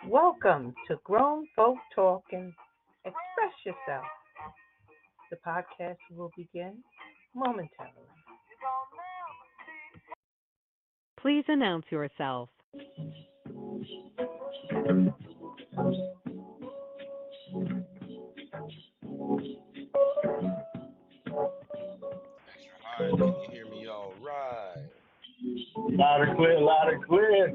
Welcome to Grown Folk Talk and Express Yourself. The podcast will begin momentarily. Please announce yourself. All right, can you hear me all right? Loud and clear, loud and clear.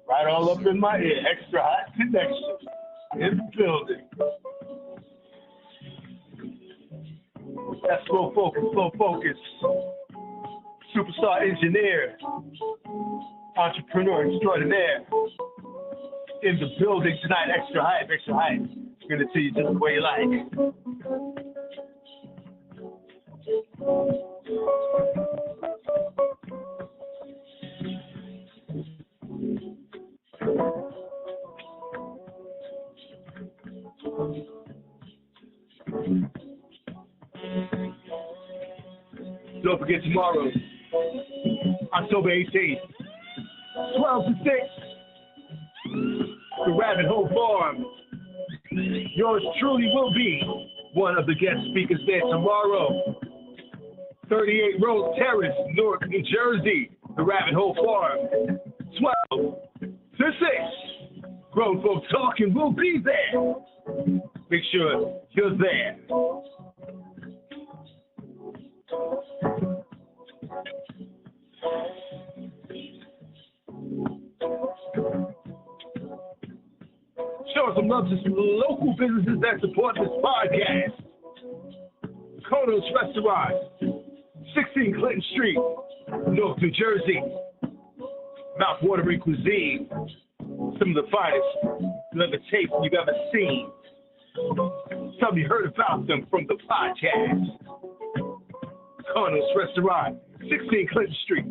Right all up in my ear. Xtra-Hype Connection in the building. That's FloFokuz. Superstar engineer, entrepreneur extraordinaire. In the building tonight, Xtra-Hype. I'm going to tell you just the way you like. Don't forget tomorrow, October 18th, 12 to 6, the Rabbit Hole Farm. Yours truly will be one of the guest speakers there tomorrow. 38 Rose Terrace, Newark, New Jersey, the Rabbit Hole Farm. 12 to 6. Grown Folks Talking will be there. Make sure you're there. Show some love to some local businesses that support this podcast. Kono's Restaurant, 16 Clinton Street, Newark, New Jersey. Mouth-watering cuisine. Some of the finest leather tapes you've ever seen. Some you heard about them from the podcast. Kono's Restaurant, 16 Clinton Street.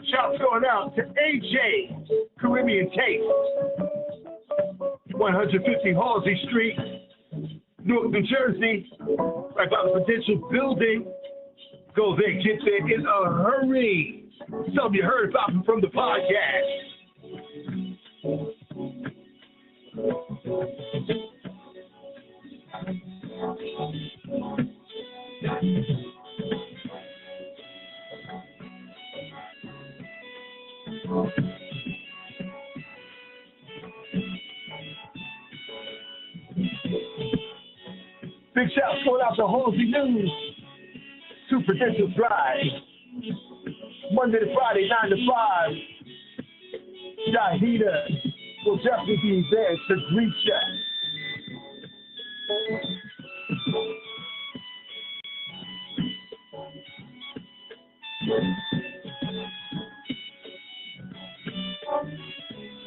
Shouts going out to AJ Caribbean Taste, 150 Halsey Street, Newark, New Jersey, right by the Prudential Building. Go there, get there in a hurry. Some of you heard about them from the podcast. Big shouts going out to Halsey News, to Prudential Drive, Monday to Friday, 9 to 5. Shahida will definitely be there to greet you.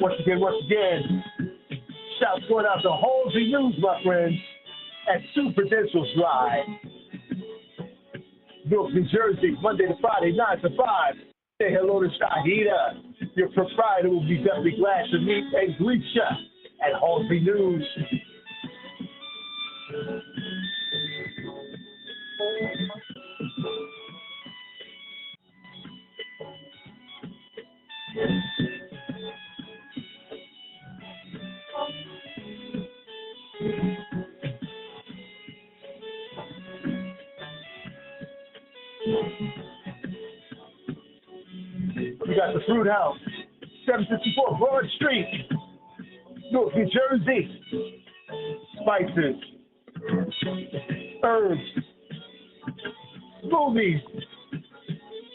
Once again, shouts going out to Halsey News, my friends, at 2 Prudential Drive, Newark, New Jersey, Monday to Friday, 9 to 5. Say hello to Shahida. Your proprietor will be definitely glad to meet and greet you at Halsey News. We got the Fruit House, 754 Broad Street, Newark, New Jersey. Spices, herbs, smoothies,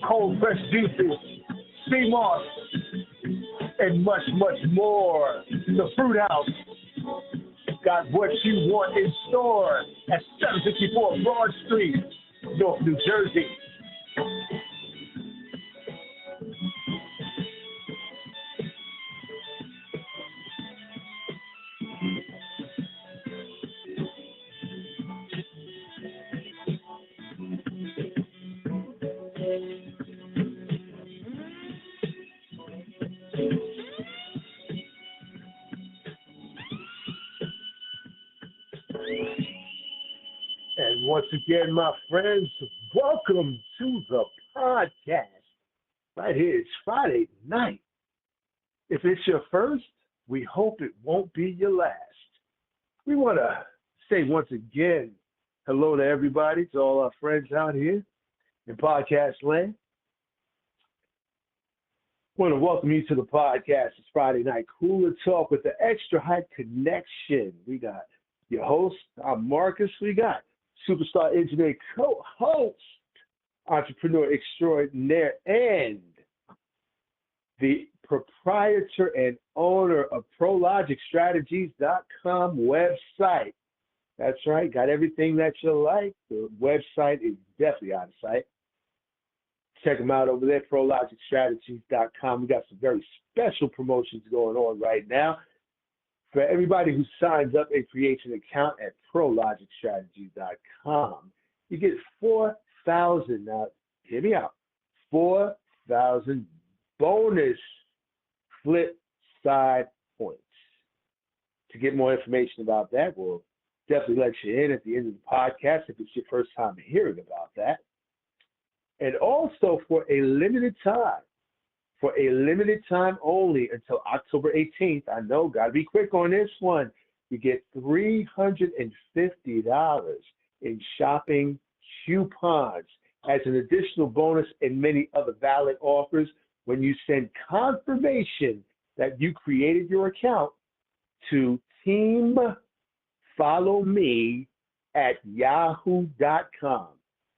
cold pressed juices, sea moss, and much, much more. The Fruit House got what you want in store at 754 Broad Street, Newark, New Jersey. once again, my friends, welcome to the podcast. Right here, it's Friday night. If it's your first, we hope it won't be your last. We want to say once again, hello to everybody, to all our friends out here in podcast land. Want to welcome you to the podcast. It's Friday Night Cooler Talk with the Xtra-Hype Connection. We got your host, I'm Marcus. We got superstar engineer co-host, entrepreneur extraordinaire, and the proprietor and owner of ProLogicStrategies.com website. That's right, got everything that you like. The website is definitely out of sight. Check them out over there, ProLogicStrategies.com. We got some very special promotions going on right now. For everybody who signs up and creates an account at ProLogicStrategies.com, you get 4,000, now hear me out, 4,000 bonus flip side points. To get more information about that, we'll definitely let you in at the end of the podcast if it's your first time hearing about that. And also for a limited time only until October 18th, I know, got to be quick on this one, you get $350 in shopping coupons as an additional bonus and many other valid offers when you send confirmation that you created your account to teamfollowme@yahoo.com.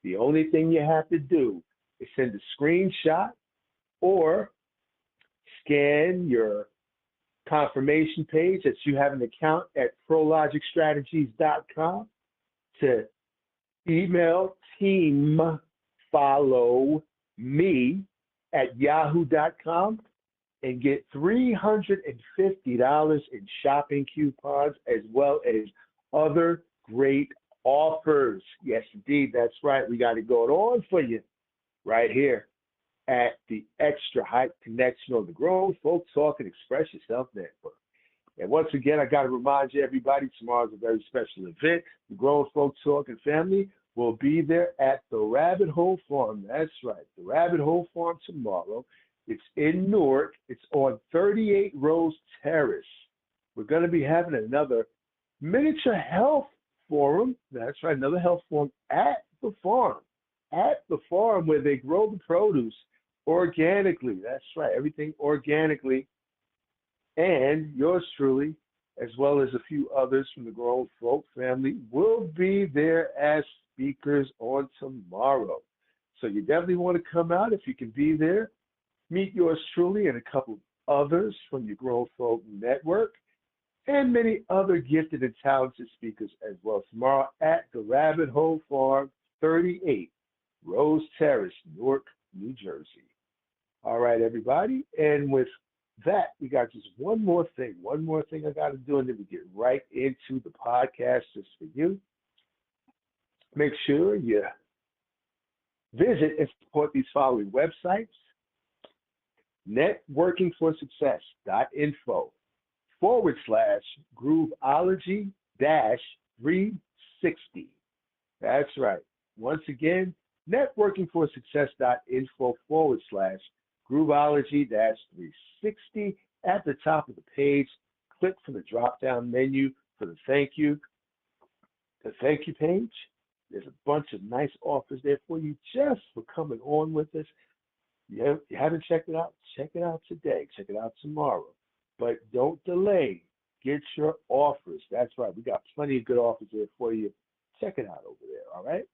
The only thing you have to do is send a screenshot or scan your confirmation page that you have an account at ProLogicStrategies.com to email teamfollowme@yahoo.com and get $350 in shopping coupons as well as other great offers. Yes, indeed, that's right. We got it going on for you right here at the Xtra-Hype Connection on the Grown Folk Talk and Express Yourself Network. And once again, I got to remind you, everybody, tomorrow's a very special event. The Grown Folk Talk and family will be there at the Rabbit Hole Farm. That's right, the Rabbit Hole Farm tomorrow. It's in Newark. It's on 38 Rose Terrace. We're going to be having another miniature health forum. That's right, another health forum at the farm. At the farm where they grow the produce organically. That's right, everything organically. And yours truly, as well as a few others from the Grown Folk family, will be there as speakers on tomorrow. So you definitely want to come out if you can be there. Meet yours truly and a couple of others from your Grown Folk network and many other gifted and talented speakers as well tomorrow at the Rabbit Hole Farm, 38 Rose Terrace, Newark, New Jersey. All right, everybody. And with that, we got just one more thing I got to do, and then we get right into the podcast just for you. Make sure you visit and support these following websites: networkingforsuccess.info/Grooveology-360. That's right. Once again, networkingforsuccess.info/Grooveology-360. At the top of the page, click for the drop-down menu for the thank you page. There's a bunch of nice offers there for you just for coming on with us. You haven't checked it out? Check it out today. Check it out tomorrow. But don't delay. Get your offers. That's right. We got plenty of good offers there for you. Check it out over there, all right?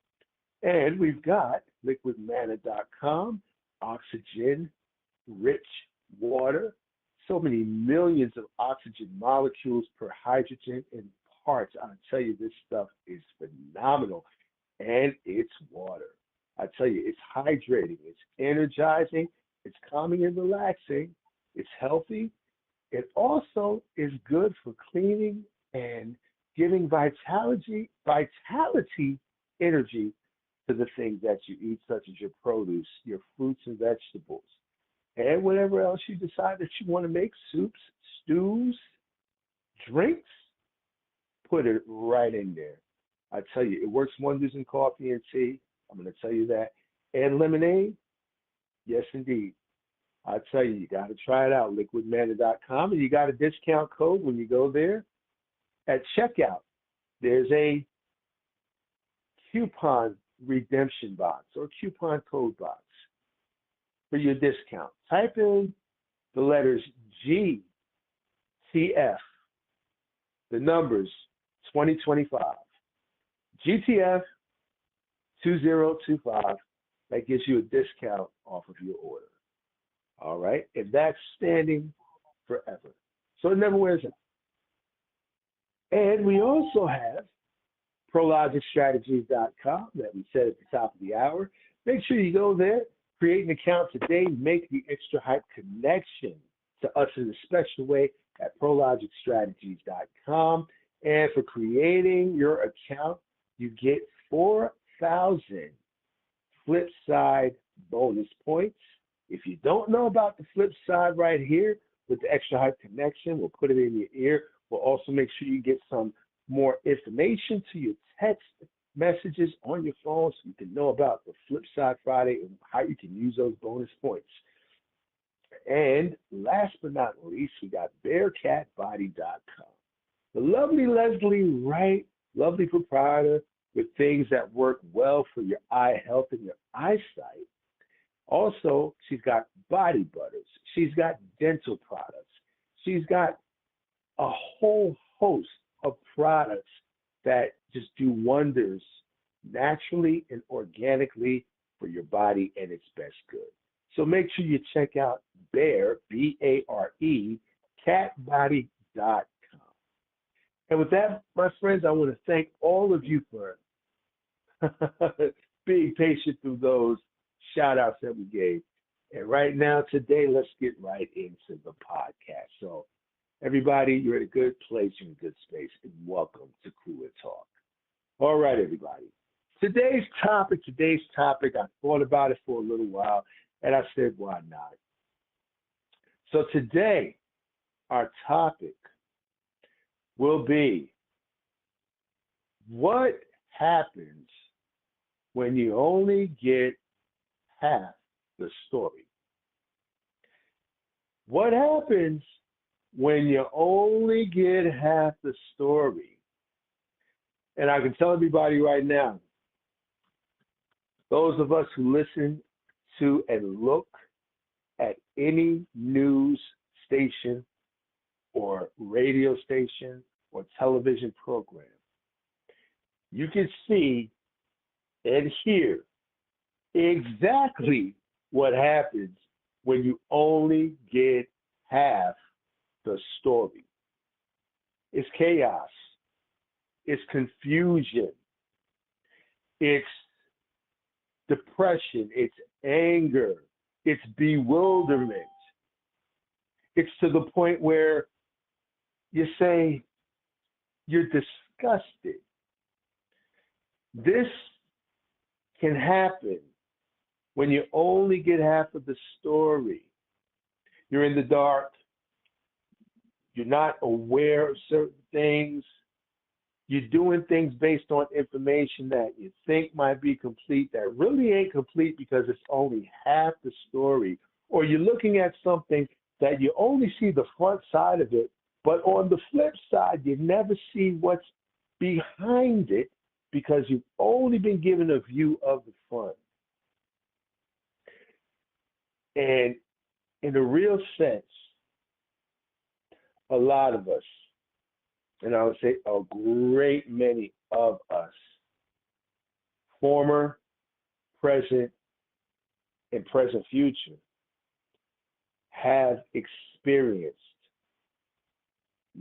And we've got liquidmana.com, oxygen-rich water, so many millions of oxygen molecules per hydrogen in parts. I tell you, this stuff is phenomenal. And it's water. I tell you, it's hydrating, it's energizing, it's calming and relaxing, it's healthy. It also is good for cleaning and giving vitality, energy to the things that you eat, such as your produce, your fruits and vegetables, and whatever else you decide that you want to make, soups, stews, drinks, put it right in there. I tell you, it works wonders in coffee and tea. I'm going to tell you that. And lemonade, yes, indeed. I tell you, you got to try it out, liquidmana.com, and you got a discount code when you go there. At checkout, there's a coupon redemption box or coupon code box for your discount. Type in the letters GTF, the numbers 2025. GTF 2025. That gives you a discount off of your order. All right? And that's standing forever. So it never wears out. And we also have PrologicStrategies.com that we said at the top of the hour. Make sure you go there, create an account today, make the Xtra-Hype connection to us in a special way at PrologicStrategies.com. And for creating your account, you get 4,000 flip side bonus points. If you don't know about the flip side right here with the Xtra-Hype connection, we'll put it in your ear. We'll also make sure you get some more information to your text messages on your phone so you can know about the Flip Side Friday and how you can use those bonus points. And last but not least, we got BearCatBody.com. The lovely Leslie Wright, lovely proprietor with things that work well for your eye health and your eyesight. Also, she's got body butters. She's got dental products. She's got a whole host of products that just do wonders naturally and organically for your body and its best good. So make sure you check out Bear, B-A-R-E, catbody.com. And with that, my friends, I want to thank all of you for being patient through those shout outs that we gave. And right now, today, let's get right into the podcast. So everybody, you're in a good place, you're in a good space, and welcome to Cooler Talk. All right, everybody. Today's topic, I thought about it for a little while, and I said, why not? So today, our topic will be what happens when you only get half the story? What happens when you only get half the story? And I can tell everybody right now, those of us who listen to and look at any news station or radio station or television program, you can see and hear exactly what happens when you only get half the story. It's chaos. It's confusion. It's depression. It's anger. It's bewilderment. It's to the point where you say you're disgusted. This can happen when you only get half of the story. You're in the dark. You're not aware of certain things. You're doing things based on information that you think might be complete that really ain't complete because it's only half the story. Or you're looking at something that you only see the front side of it, but on the flip side, you never see what's behind it because you've only been given a view of the front. And in a real sense, a lot of us, and I would say a great many of us, former, present, and present future, have experienced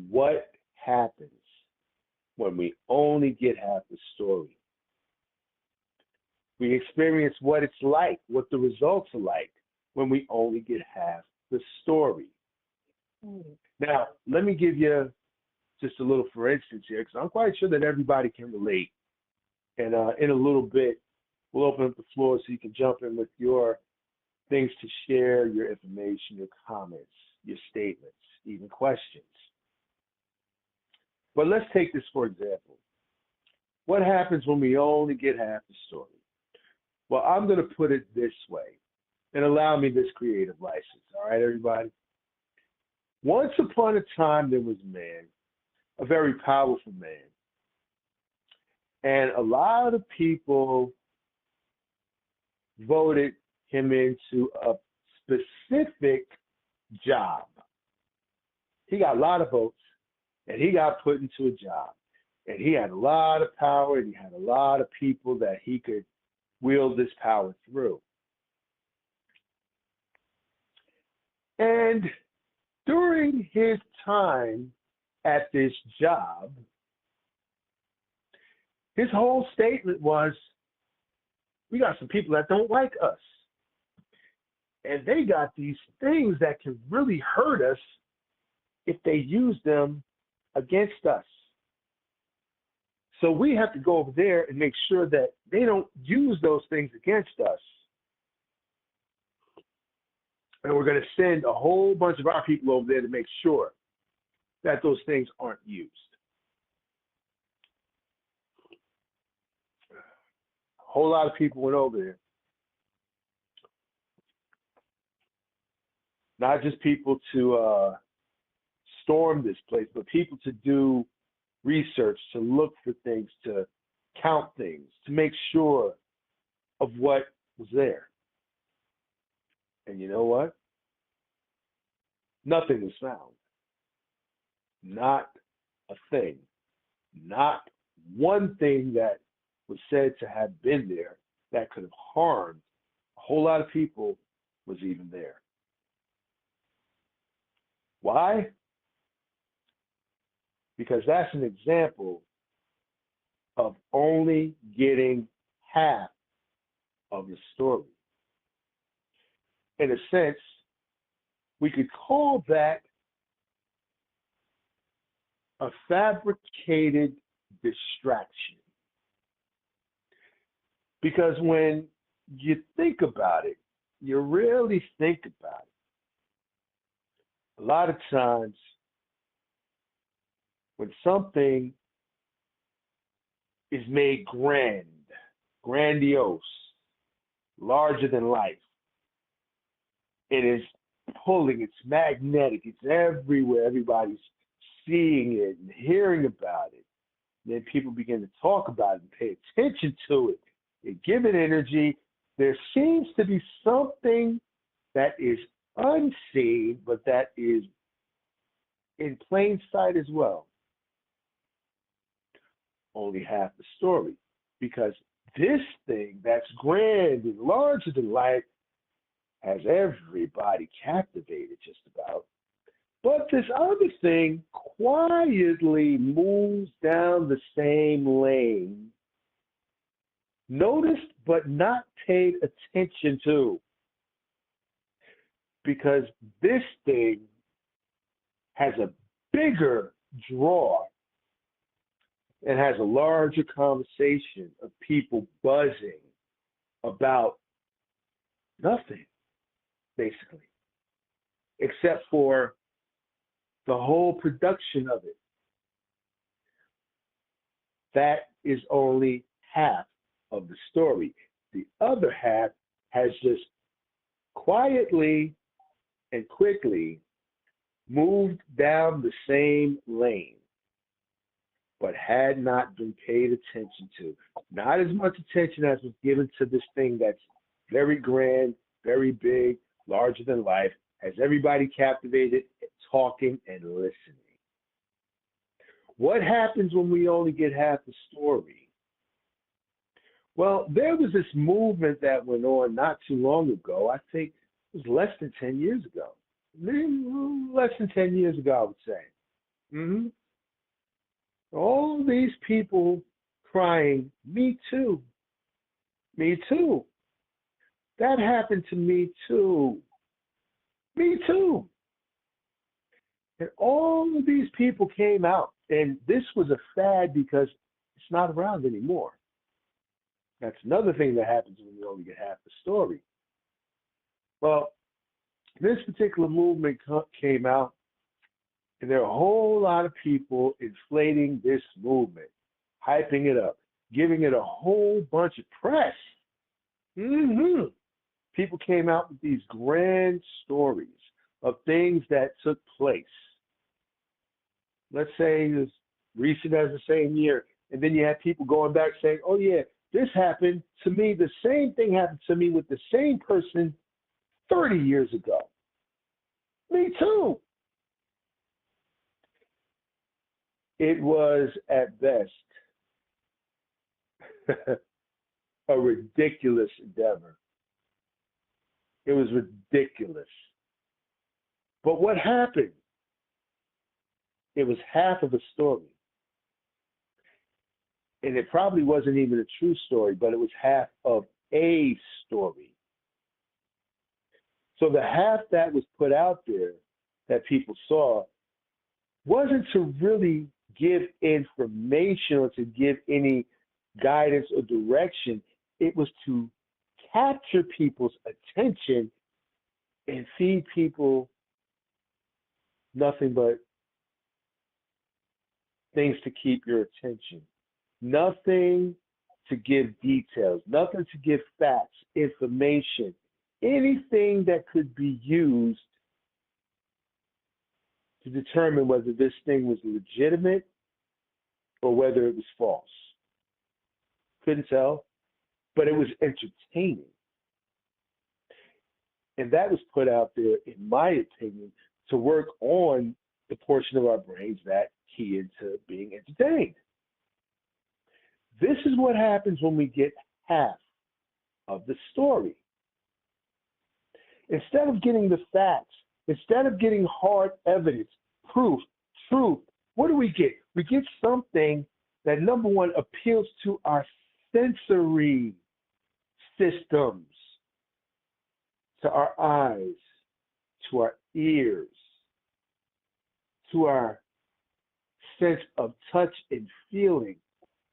what happens when we only get half the story. We experience what it's like, what the results are like when we only get half the story. Now, let me give you just a little for instance here, because I'm quite sure that everybody can relate. And in a little bit, we'll open up the floor so you can jump in with your things to share, your information, your comments, your statements, even questions. But let's take this for example. What happens when we only get half the story? Well, I'm going to put it this way and allow me this creative license. All right, everybody? Once upon a time, there was a man, a very powerful man. And a lot of people voted him into a specific job. He got a lot of votes, and he got put into a job. And he had a lot of power, and he had a lot of people that he could wield this power through. And during his time at this job, his whole statement was, we got some people that don't like us. And they got these things that can really hurt us if they use them against us. So we have to go over there and make sure that they don't use those things against us. And we're going to send a whole bunch of our people over there to make sure that those things aren't used. A whole lot of people went over there. Not just people to storm this place, but people to do research, to look for things, to count things, to make sure of what was there. And you know what? Nothing was found. Not a thing. Not one thing that was said to have been there that could have harmed a whole lot of people was even there. Why? Because that's an example of only getting half of the story. In a sense, we could call that a fabricated distraction. Because when you think about it, you really think about it, a lot of times when something is made grand, grandiose, larger than life, it is pulling, it's magnetic, it's everywhere, everybody's seeing it and hearing about it. And then people begin to talk about it and pay attention to it and give it energy. There seems to be something that is unseen, but that is in plain sight as well. Only half the story, because this thing that's grand and larger than life has everybody captivated just about. But this other thing quietly moves down the same lane, noticed but not paid attention to, because this thing has a bigger draw and has a larger conversation of people buzzing about nothing, basically, except for the whole production of it. That is only half of the story. The other half has just quietly and quickly moved down the same lane, but had not been paid attention to. Not as much attention as was given to this thing that's very grand, very big, larger than life, has everybody captivated, talking and listening. What happens when we only get half the story? Well, there was this movement that went on not too long ago. I think it was less than 10 years ago. Less than 10 years ago, I would say. All these people crying, me too. Me too. That happened to me too. Me too. And all of these people came out, and this was a fad because it's not around anymore. That's another thing that happens when you only get half the story. Well, this particular movement came out, and there are a whole lot of people inflating this movement, hyping it up. giving it a whole bunch of press. People came out with these grand stories of things that took place. Let's say as recent as the same year. And then you had people going back saying, oh, yeah, this happened to me. The same thing happened to me with the same person 30 years ago. Me too. It was at best a ridiculous endeavor. It was ridiculous. But what happened? It was half of a story. And it probably wasn't even a true story, but it was half of a story. So the half that was put out there that people saw wasn't to really give information or to give any guidance or direction. It was to capture people's attention and feed people nothing but things to keep your attention. Nothing to give details, nothing to give facts, information, anything that could be used to determine whether this thing was legitimate or whether it was false. Couldn't tell, but it was entertaining. And that was put out there, in my opinion, to work on the portion of our brains that key into being entertained. This is what happens when we get half of the story. Instead of getting the facts, instead of getting hard evidence, proof, truth, what do we get? We get something that, number one, appeals to our sensory systems, to our eyes, to our ears, to our sense of touch and feeling.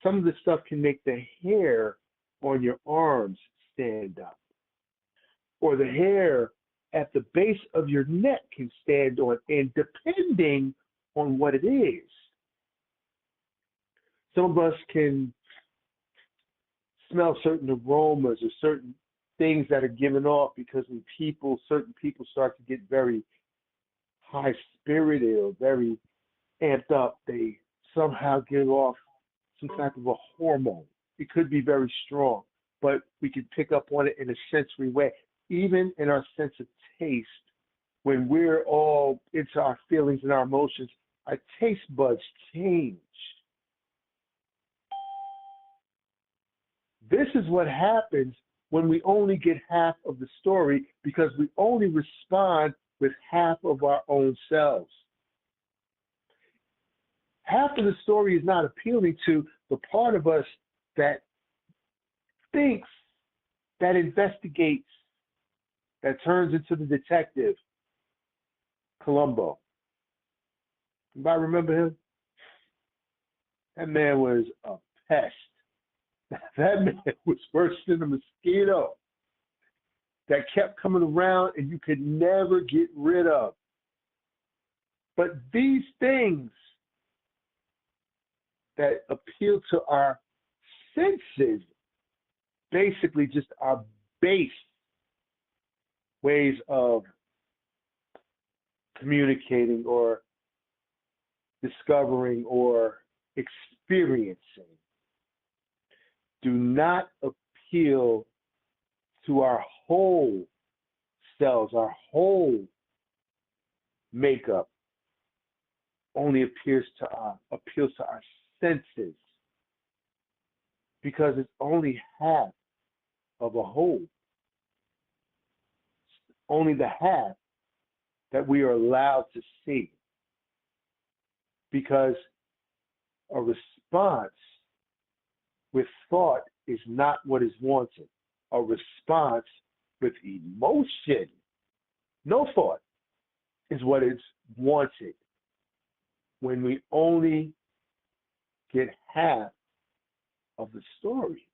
Some of the stuff can make the hair on your arms stand up, or the hair at the base of your neck can stand on end, depending on what it is. Some of us can smell certain aromas or certain things that are given off because when certain people start to get very high-spirited or very amped up, they somehow give off some type of a hormone. It could be very strong, but we can pick up on it in a sensory way. Even in our sense of taste, when we're all into our feelings and our emotions, our taste buds change. This is what happens when we only get half of the story, because we only respond with half of our own selves. Half of the story is not appealing to the part of us that thinks, that investigates, that turns into the detective, Columbo. Anybody remember him? That man was a pest. That man was worse than a mosquito that kept coming around and you could never get rid of. But these things that appeal to our senses, basically just our base ways of communicating or discovering or experiencing, do not appeal to our whole selves, our whole makeup. Only appeals to our senses, because it's only half of a whole. Only the half that we are allowed to see, because a response with thought is not what is wanted. A response with emotion, no thought, is what is wanted when we only get half of the story.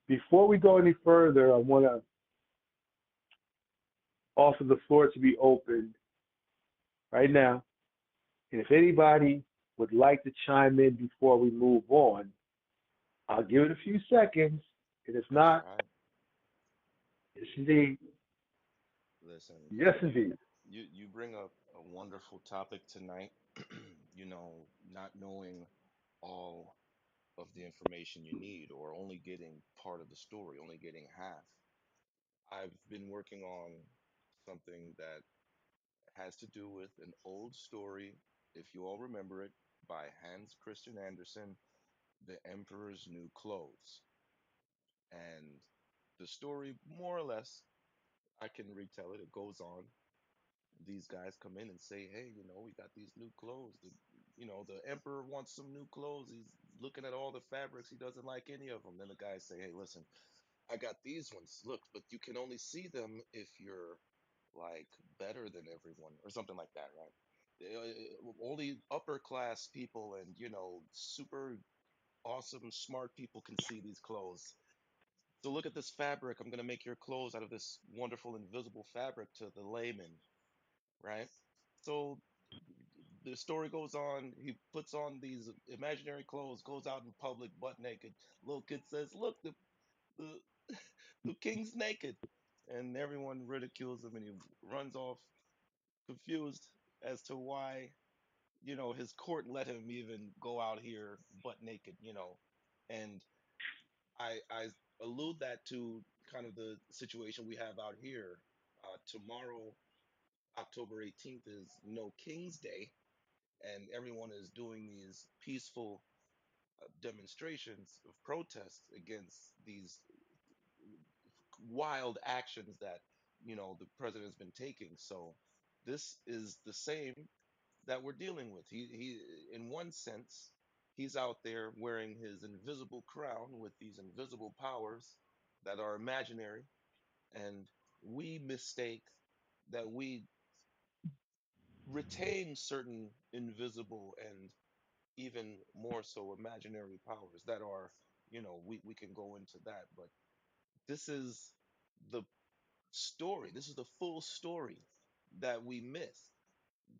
Before we go any further, I want to offer the floor to be open right now. And if anybody would like to chime in before we move on, I'll give it a few seconds. And if That's not, right. yes, indeed. Listen, Yes, indeed. you bring up a wonderful topic tonight. Not knowing all of the information you need, or only getting part of the story, only getting half. I've been working on something that has to do with an old story, if you all remember it, by Hans Christian Andersen, The Emperor's New Clothes. And the story, more or less, I can retell it. It goes on. These guys come in and say, "Hey, we got these new clothes. The emperor wants some new clothes. He's looking at all the fabrics. He doesn't like any of them." Then the guys say, "Hey, listen, I got these ones. Look, but you can only see them if you're like better than everyone or something like that, right? Only upper class people and super awesome smart people can see these clothes. So look at this fabric. I'm gonna make your clothes out of this wonderful invisible fabric to the layman, right?" So the story goes on. He puts on these imaginary clothes, goes out in public butt naked. Little kid says, "Look, the the king's naked," and everyone ridicules him, and he runs off confused as to why his court let him even go out here butt naked. And I allude that to kind of the situation we have out here. Tomorrow, October 18th, is No King's Day, and everyone is doing these peaceful demonstrations of protests against these wild actions that the president has been taking. So this is the same that we're dealing with. He in one sense, he's out there wearing his invisible crown with these invisible powers that are imaginary, and we mistake that we retain certain invisible and even more so imaginary powers that are, we can go into that, but this is the story. This is the full story that we miss.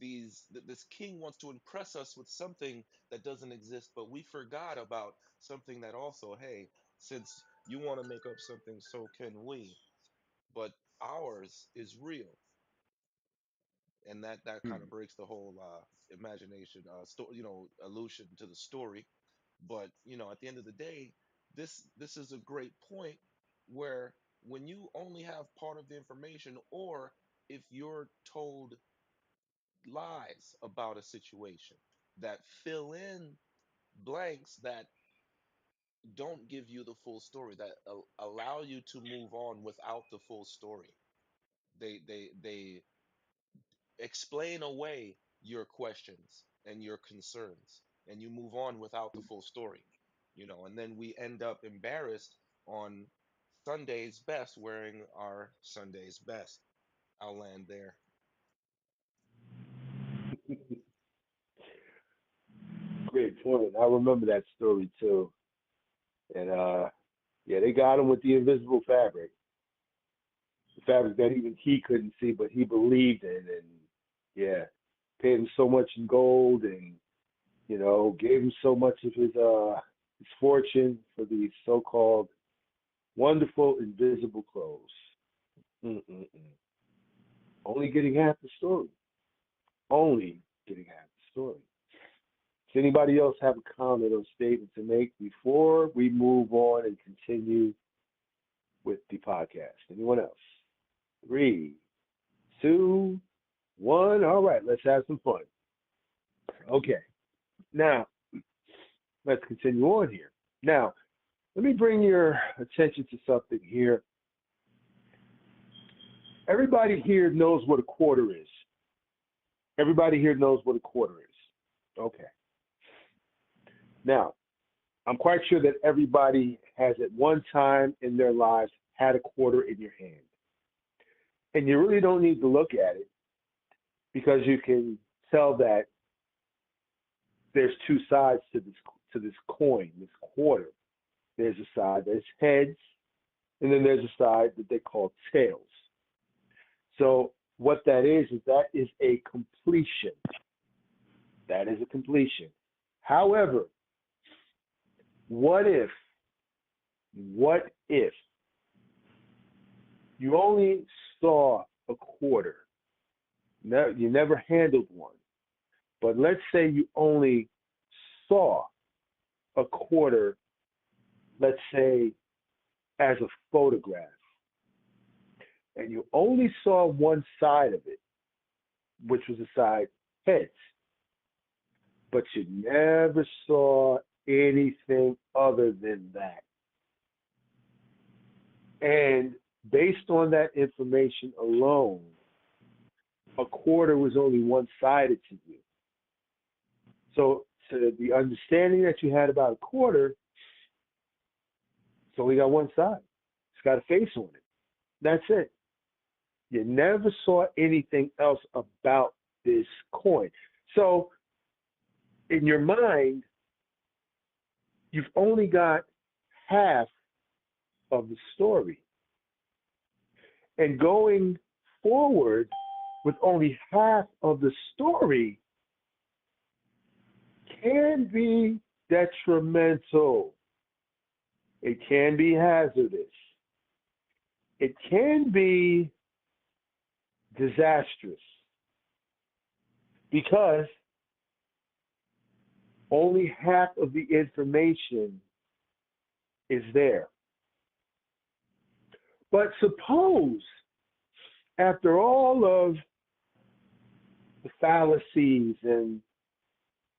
This king wants to impress us with something that doesn't exist, but we forgot about something that also, hey, since you want to make up something, so can we. But ours is real, and that kind Hmm. of breaks the whole imagination, allusion to the story. But at the end of the day, this is a great point where when you only have part of the information, or if you're told lies about a situation that fill in blanks that don't give you the full story, that allow you to move on without the full story. They explain away your questions and your concerns, and you move on without the full story. And then we end up embarrassed on Sunday's best, wearing our Sunday's best. I'll land there. Great point. I remember that story too. And yeah, they got him with the invisible fabric, the fabric that even he couldn't see, but he believed in. And yeah, paid him so much in gold, and gave him so much of his fortune for these so-called wonderful invisible clothes. Mm-mm-mm. Only getting half the story. Only getting half the story. Does anybody else have a comment or statement to make before we move on and continue with the podcast? Anyone else? Three, two, one. All right, let's have some fun. Okay, now let's continue on here. Now, let me bring your attention to something here. Everybody here knows what a quarter is. Everybody here knows what a quarter is. Okay. Now, I'm quite sure that everybody has at one time in their lives had a quarter in your hand. And you really don't need to look at it because you can tell that there's two sides to this coin, this quarter. There's a side that's heads, and then there's a side that they call tails. So what that is that is a completion. That is a completion. However, what if you only saw a quarter? No, you never handled one. But let's say you only saw a quarter, let's say, as a photograph, and you only saw one side of it, which was the side heads, but you never saw anything other than that. And based on that information alone, a quarter was only one-sided to you. So the understanding that you had about a quarter, it's only got one side. It's got a face on it. That's it. You never saw anything else about this coin. So in your mind, you've only got half of the story. And going forward with only half of the story can be detrimental. It can be hazardous. It can be disastrous because only half of the information is there. But suppose, after all of the fallacies and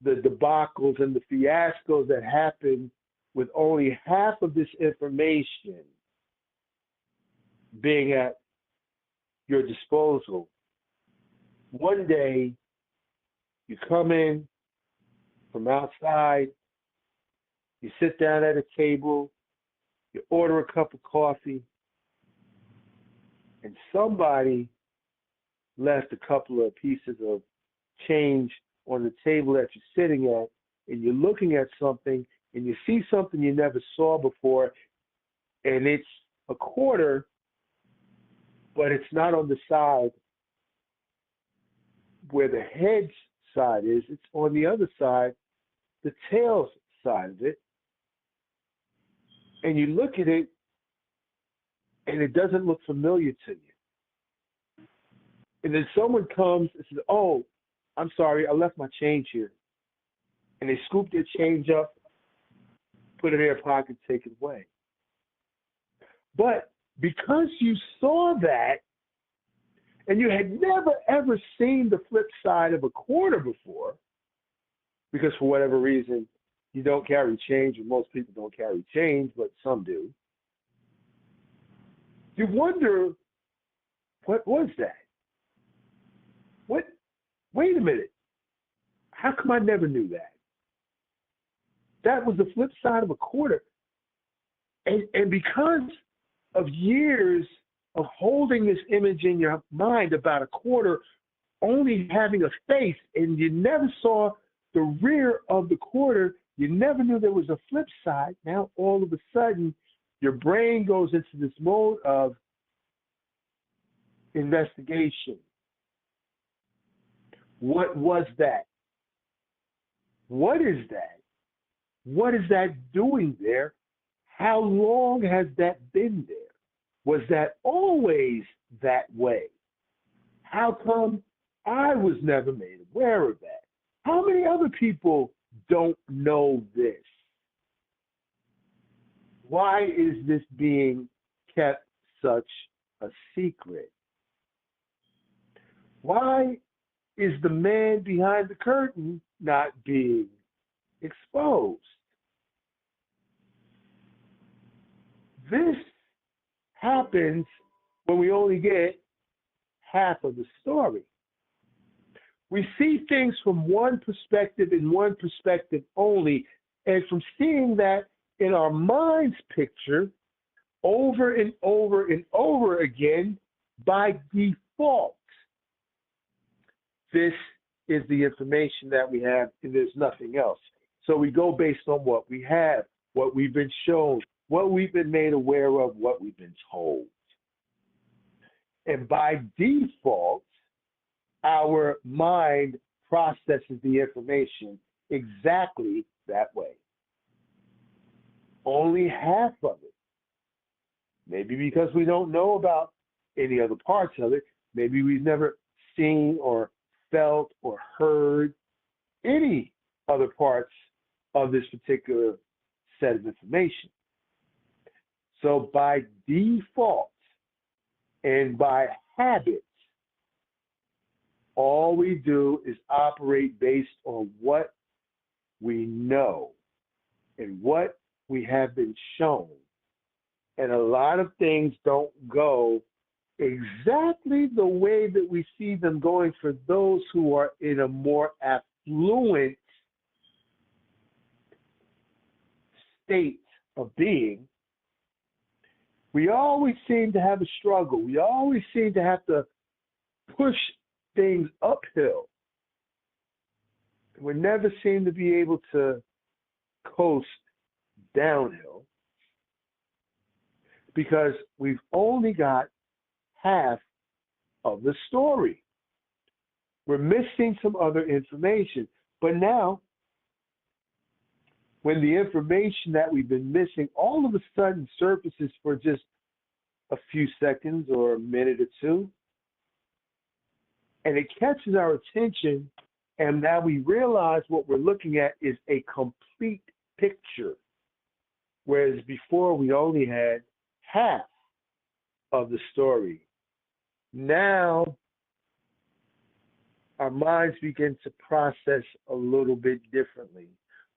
the debacles and the fiascos that happen with only half of this information being at your disposal, one day you come in from outside, you sit down at a table, you order a cup of coffee, and somebody left a couple of pieces of change on the table that you're sitting at, and you're looking at something, and you see something you never saw before, and it's a quarter, but it's not on the side where the head side is. It's on the other side, the tails side of it. And you look at it, and it doesn't look familiar to you. And then someone comes and says, "Oh, I'm sorry, I left my change here." And they scoop their change up, put it in their pocket, take it away. But because you saw that, and you had never, ever seen the flip side of a quarter before, because for whatever reason, you don't carry change, or most people don't carry change, but some do, you wonder, what was that? Wait a minute. How come I never knew that? That was the flip side of a quarter. And because of years of holding this image in your mind about a quarter only having a face, and you never saw the rear of the quarter, you never knew there was a flip side. Now, all of a sudden, your brain goes into this mode of investigation. What was that? What is that? What is that doing there? How long has that been there? Was that always that way? How come I was never made aware of that? How many other people don't know this? Why is this being kept such a secret? Why is the man behind the curtain not being exposed? This happens when we only get half of the story. We see things from one perspective and one perspective only, and from seeing that in our mind's picture over and over and over again by default. This is the information that we have, and there's nothing else. So we go based on what we have, what we've been shown, what we've been made aware of, what we've been told. And by default, our mind processes the information exactly that way. Only half of it. Maybe because we don't know about any other parts of it. Maybe we've never seen or felt or heard any other parts of this particular set of information. So by default and by habit, all we do is operate based on what we know and what we have been shown. And a lot of things don't go exactly the way that we see them going for those who are in a more affluent state of being. We always seem to have a struggle. We always seem to have to push things uphill. We never seem to be able to coast downhill because we've only got half of the story. We're missing some other information. But now, when the information that we've been missing all of a sudden surfaces for just a few seconds or a minute or two, and it catches our attention, and now we realize what we're looking at is a complete picture, whereas before we only had half of the story. Now, our minds begin to process a little bit differently.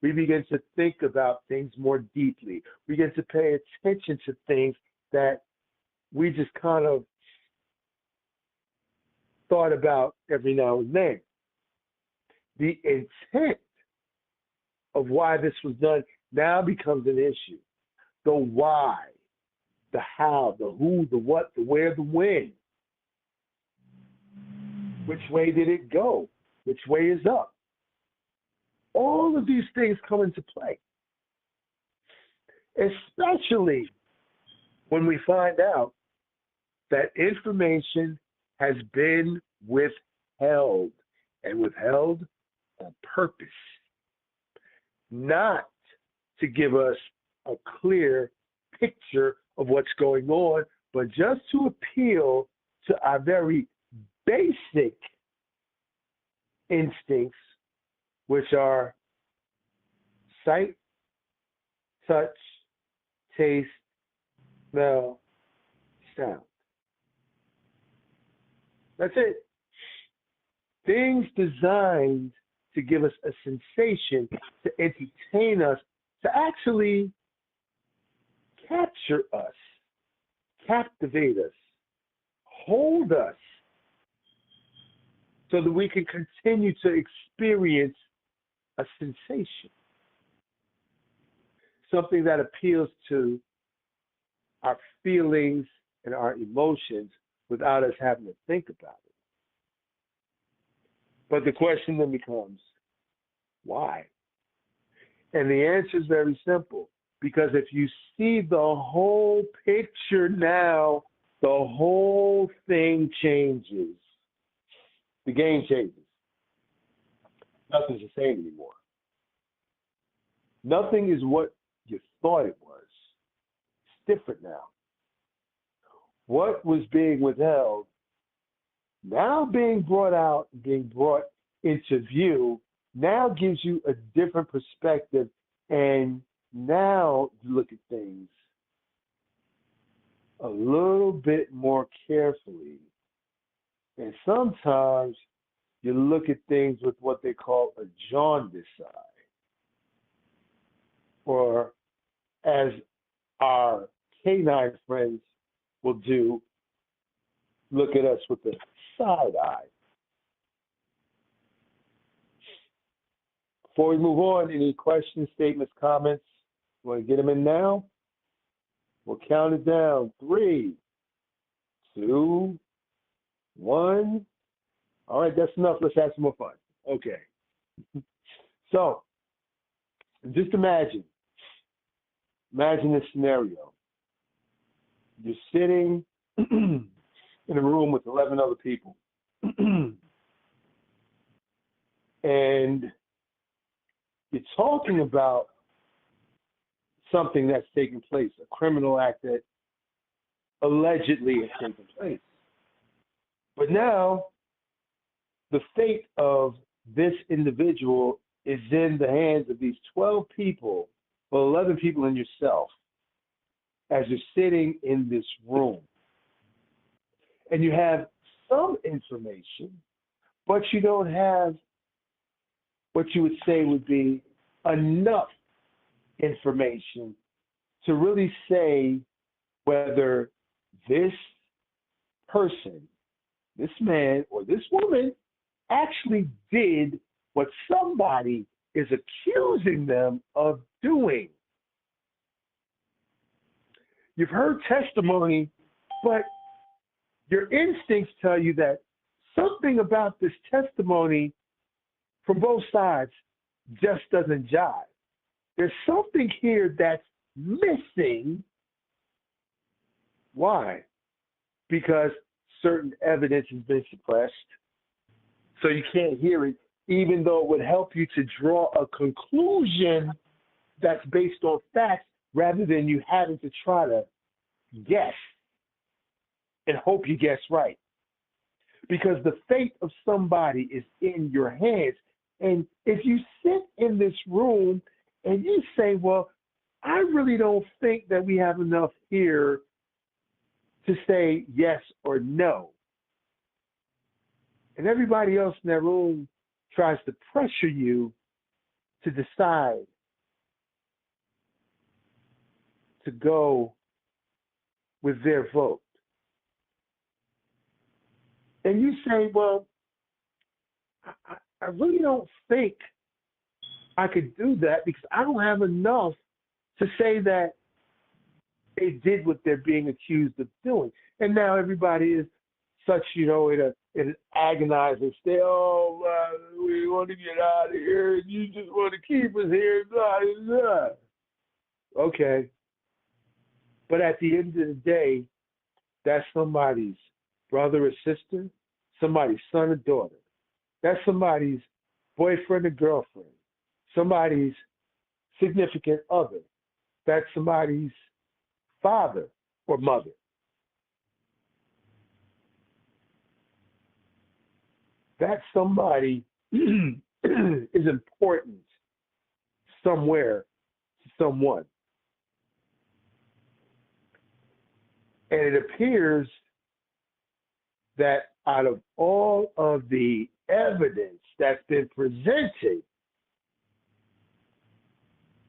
We begin to think about things more deeply. We begin to pay attention to things that we just kind of thought about every now and then. The intent of why this was done now becomes an issue. The why, the how, the who, the what, the where, the when. Which way did it go? Which way is up? All of these things come into play, especially when we find out that information has been withheld, and withheld on purpose, not to give us a clear picture of what's going on, but just to appeal to our very basic instincts, which are sight, touch, taste, smell, sound. That's it. Things designed to give us a sensation, to entertain us, to actually capture us, captivate us, hold us, so that we can continue to experience a sensation, something that appeals to our feelings and our emotions without us having to think about it. But the question then becomes, why? And the answer is very simple. Because if you see the whole picture now, the whole thing changes. The game changes. Nothing's the same anymore. Nothing is what you thought it was. It's different now. What was being withheld, now being brought out, being brought into view, now gives you a different perspective, and now you look at things a little bit more carefully. And sometimes you look at things with what they call a jaundice eye, or as our canine friends will do, look at us with a side eye. Before we move on, any questions, statements, comments? You want to get them in now? We'll count it down. 3, 2, 1. All right, that's enough. Let's have some more fun. Okay. So, just imagine this scenario. You're sitting in a room with 11 other people. And You're talking about something that's taken place, a criminal act that allegedly has taken place. But now, the fate of this individual is in the hands of these 12 people, or 11 people and yourself, as you're sitting in this room. And you have some information, but you don't have what you would say would be enough information to really say whether this person, this man or this woman, actually did what somebody is accusing them of doing. You've heard testimony, but your instincts tell you that something about this testimony from both sides just doesn't jive. There's something here that's missing. Why? Because certain evidence has been suppressed, so you can't hear it, even though it would help you to draw a conclusion that's based on facts rather than you having to try to guess and hope you guess right. Because the fate of somebody is in your hands. And if you sit in this room and you say, well, I really don't think that we have enough here to say yes or no, and everybody else in that room tries to pressure you to decide to go with their vote, and you say, well, I really don't think I could do that because I don't have enough to say that they did what they're being accused of doing. And now everybody is such, in an agonizing state. Oh, we want to get out of here, and you just want to keep us here. Blah, blah. Okay. But at the end of the day, that's somebody's brother or sister, somebody's son or daughter. That's somebody's boyfriend or girlfriend, somebody's significant other. That's somebody's father or mother. That somebody is important somewhere to someone. And it appears that out of all of the evidence that's been presented,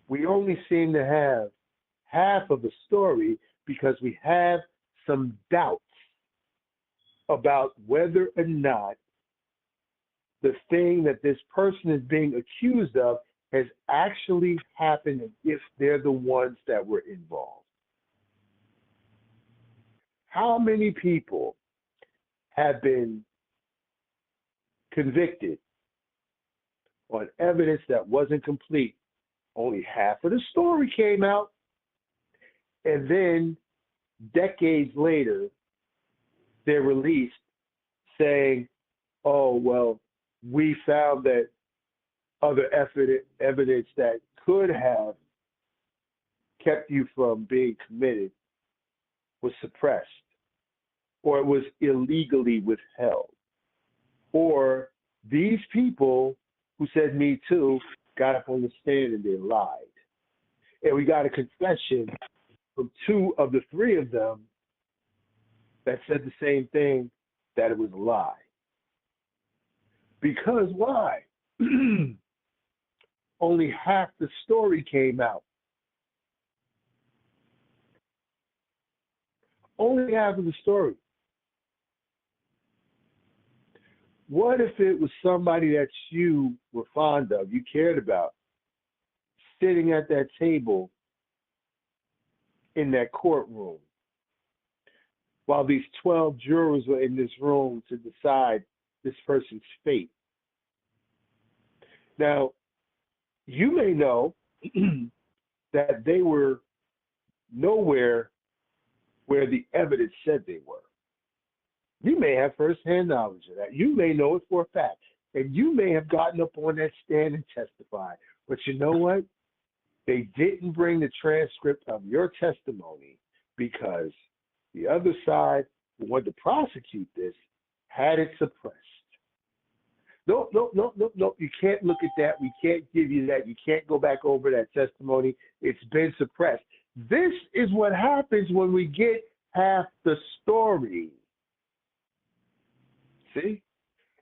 we only seem to have half of the story because we have some doubts about whether or not the thing that this person is being accused of has actually happened and if they're the ones that were involved. How many people have been convicted on evidence that wasn't complete? Only half of the story came out, and then decades later, they're released saying, oh, well, we found that other evidence that could have kept you from being committed was suppressed, or it was illegally withheld, or these people who said me too got up on the stand and they lied. And we got a confession from 2 of the 3 of them that said the same thing, that it was a lie. Because why? Only half the story came out. Only half of the story. What if it was somebody that you were fond of, you cared about, sitting at that table in that courtroom while these 12 jurors were in this room to decide this person's fate? Now, you may know that they were nowhere where the evidence said they were. You may have firsthand knowledge of that. You may know it for a fact. And you may have gotten up on that stand and testified. But you know what? They didn't bring the transcript of your testimony because the other side, who wanted to prosecute this, had it suppressed. No. You can't look at that. We can't give you that. You can't go back over that testimony. It's been suppressed. This is what happens when we get half the story. See?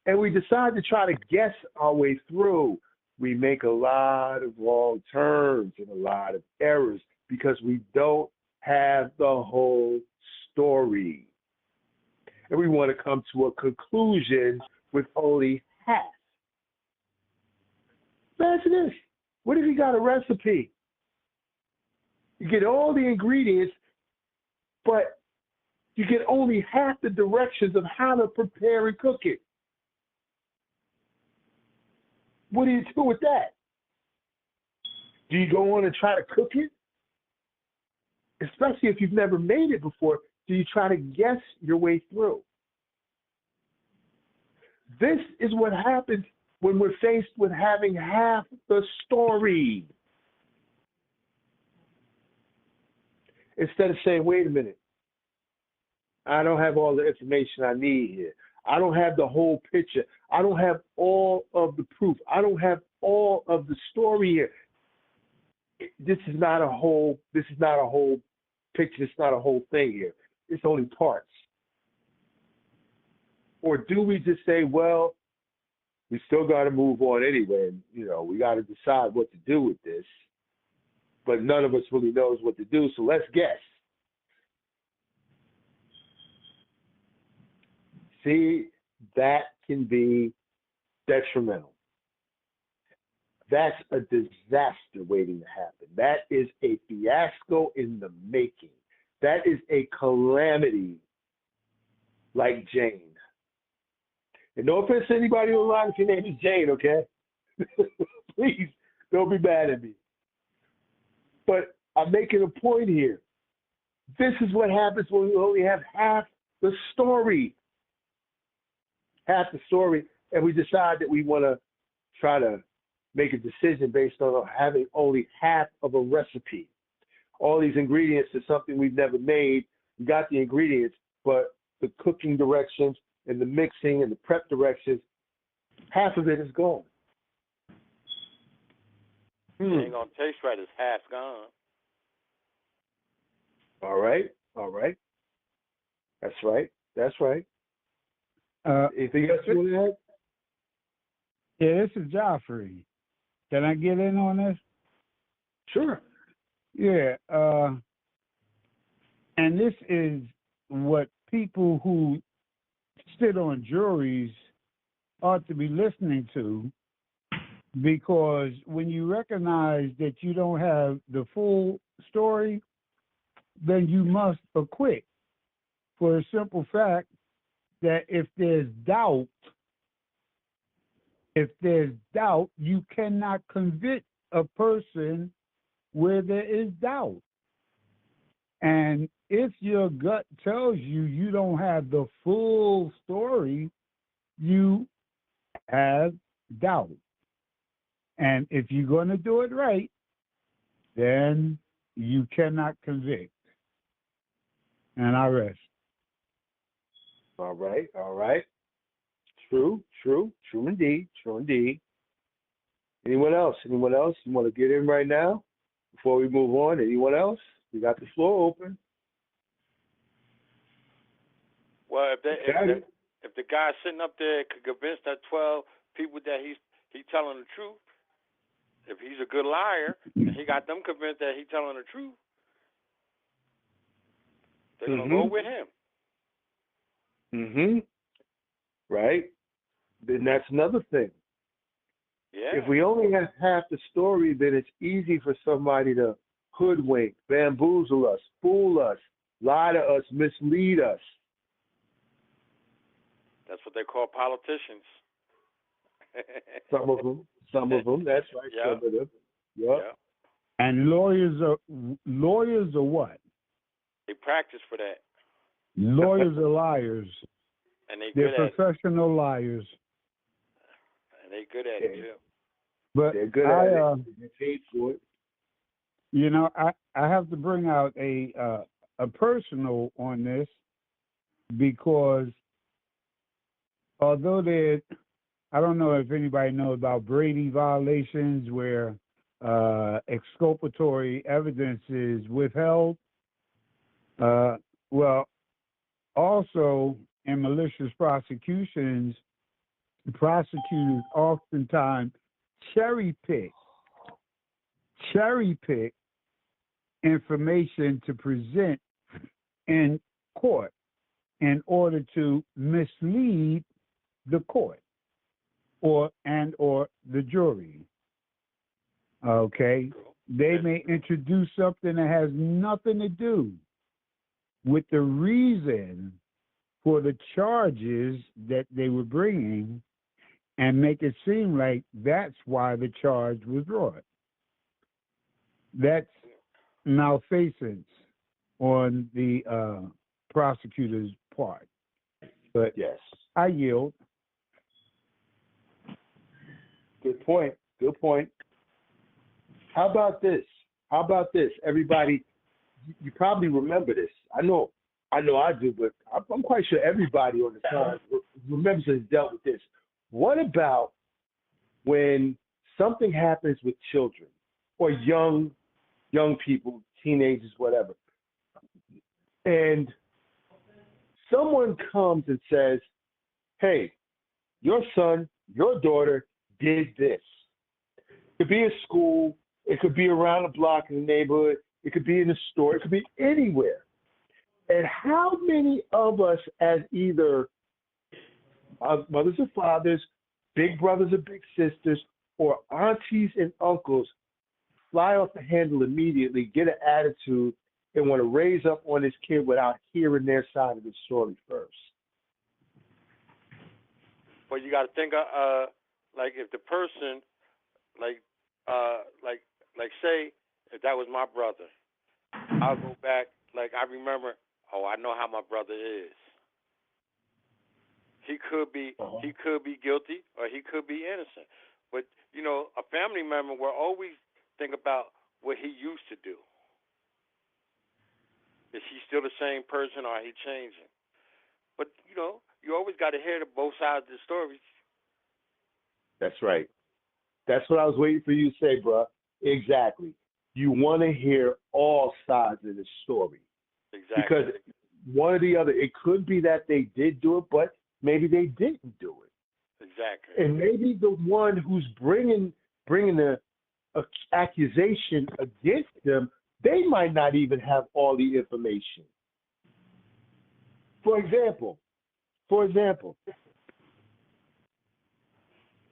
And we decide to try to guess our way through. We make a lot of wrong turns and a lot of errors because we don't have the whole story. And we want to come to a conclusion with only half. Imagine this. What if you got a recipe? You get all the ingredients, but you get only half the directions of how to prepare and cook it. What do you do with that? Do you go on and try to cook it? Especially if you've never made it before, do you try to guess your way through? This is what happens when we're faced with having half the story. Instead of saying, wait a minute, I don't have all the information I need here. I don't have the whole picture. I don't have all of the proof. I don't have all of the story here. This is not a whole picture. It's not a whole thing here. It's only parts. Or do we just say, well, we still got to move on anyway, and we got to decide what to do with this, but none of us really knows what to do, so let's guess. See, that can be detrimental. That's a disaster waiting to happen. That is a fiasco in the making. That is a calamity like Jane. And no offense to anybody online if your name is Jane, okay? Please, don't be mad at me. But I'm making a point here. This is what happens when we only have half the story. Half the story, and we decide that we want to try to make a decision based on having only half of a recipe. All these ingredients is something we've never made. We got the ingredients, but the cooking directions and the mixing and the prep directions, half of it is gone. It ain't going to taste right. It's half gone. All right. That's right. Anything else you want to add? Yeah, this is Joffrey. Can I get in on this? Sure. Yeah. And this is what people who sit on juries ought to be listening to, because when you recognize that you don't have the full story, then you must acquit, for a simple fact that if there's doubt, you cannot convict a person where there is doubt. And if your gut tells you you don't have the full story, you have doubt. And if you're going to do it right, then you cannot convict. And I rest. All right. True indeed. Anyone else? You want to get in right now before we move on? Anyone else? We got the floor open. Well, if the guy sitting up there could convince that 12 people that he's telling the truth, if he's a good liar and he got them convinced that he's telling the truth, they're gonna go with him. Right. Then that's another thing. Yeah. If we only have half the story, then it's easy for somebody to hoodwink, bamboozle us, fool us, lie to us, mislead us. That's what they call politicians. Some of them. That's right. Yeah. Some of them. Yep. Yeah. And lawyers are what? They practice for that. Lawyers are liars. And they're professional liars. And they're good at it, too. But they're good at it. They're paid for it. You know, I have to bring out a personal on this because although I don't know if anybody knows about Brady violations where exculpatory evidence is withheld. Well, also in malicious prosecutions, prosecutors oftentimes cherry pick information to present in court in order to mislead the court or the jury. Okay? They may introduce something that has nothing to do with the reason for the charges that they were bringing and make it seem like that's why the charge was brought. That's malfeasance on the prosecutor's part. But yes, I yield. Good point. Good point. How about this? Everybody, you probably remember this. I know I do, but I'm quite sure everybody on the side remembers and dealt with this. What about when something happens with children or young people, teenagers, whatever, and someone comes and says, hey, your son, your daughter did this. It could be a school, it could be around the block in the neighborhood, it could be in a store, it could be anywhere. And how many of us as either mothers or fathers, big brothers or big sisters, or aunties and uncles fly off the handle immediately, get an attitude, and want to raise up on this kid without hearing their side of the story first? Well, you got to think of like if the person, like say if that was my brother, I'll go back. Like I remember, I know how my brother is. He could be guilty or he could be innocent. But you know, a family member will always think about what he used to do. Is he still the same person or are he changing? But you know, you always got to hear both sides of the story. That's right. That's what I was waiting for you to say, bro. Exactly. You want to hear all sides of the story. Exactly. Because one or the other, it could be that they did do it, but maybe they didn't do it. Exactly. And maybe the one who's bringing the accusation against them, they might not even have all the information. For example,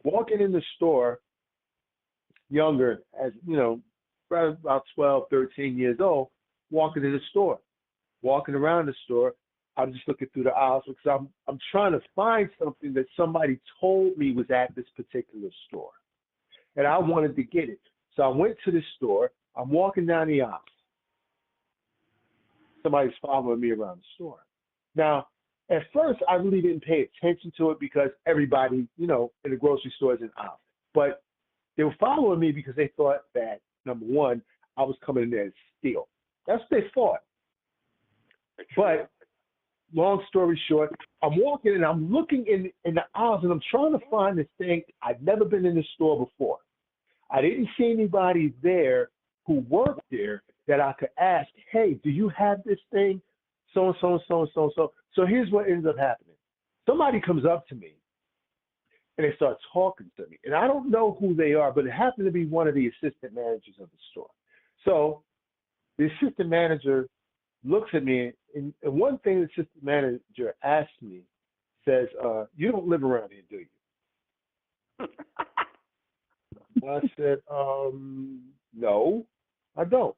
walking in the store, younger, as you know, about 12, 13 years old, walking in the store, walking around the store, I'm just looking through the aisles because I'm trying to find something that somebody told me was at this particular store, and I wanted to get it. So I went to the store. I'm walking down the aisle. Somebody's following me around the store. Now, at first, I really didn't pay attention to it because everybody, you know, in the grocery store is in aisle. But they were following me because they thought that, number one, I was coming in there to steal. That's what they thought. But long story short, I'm walking and I'm looking in the aisles and I'm trying to find this thing. I'd never been in the store before. I didn't see anybody there who worked there that I could ask, hey, do you have this thing? So and so and so and so and so. So here's what ends up happening. Somebody comes up to me and they start talking to me. And I don't know who they are, but it happened to be one of the assistant managers of the store. So the assistant manager looks at me, and one thing the assistant manager asked me says, you don't live around here, do you? I said, no, I don't.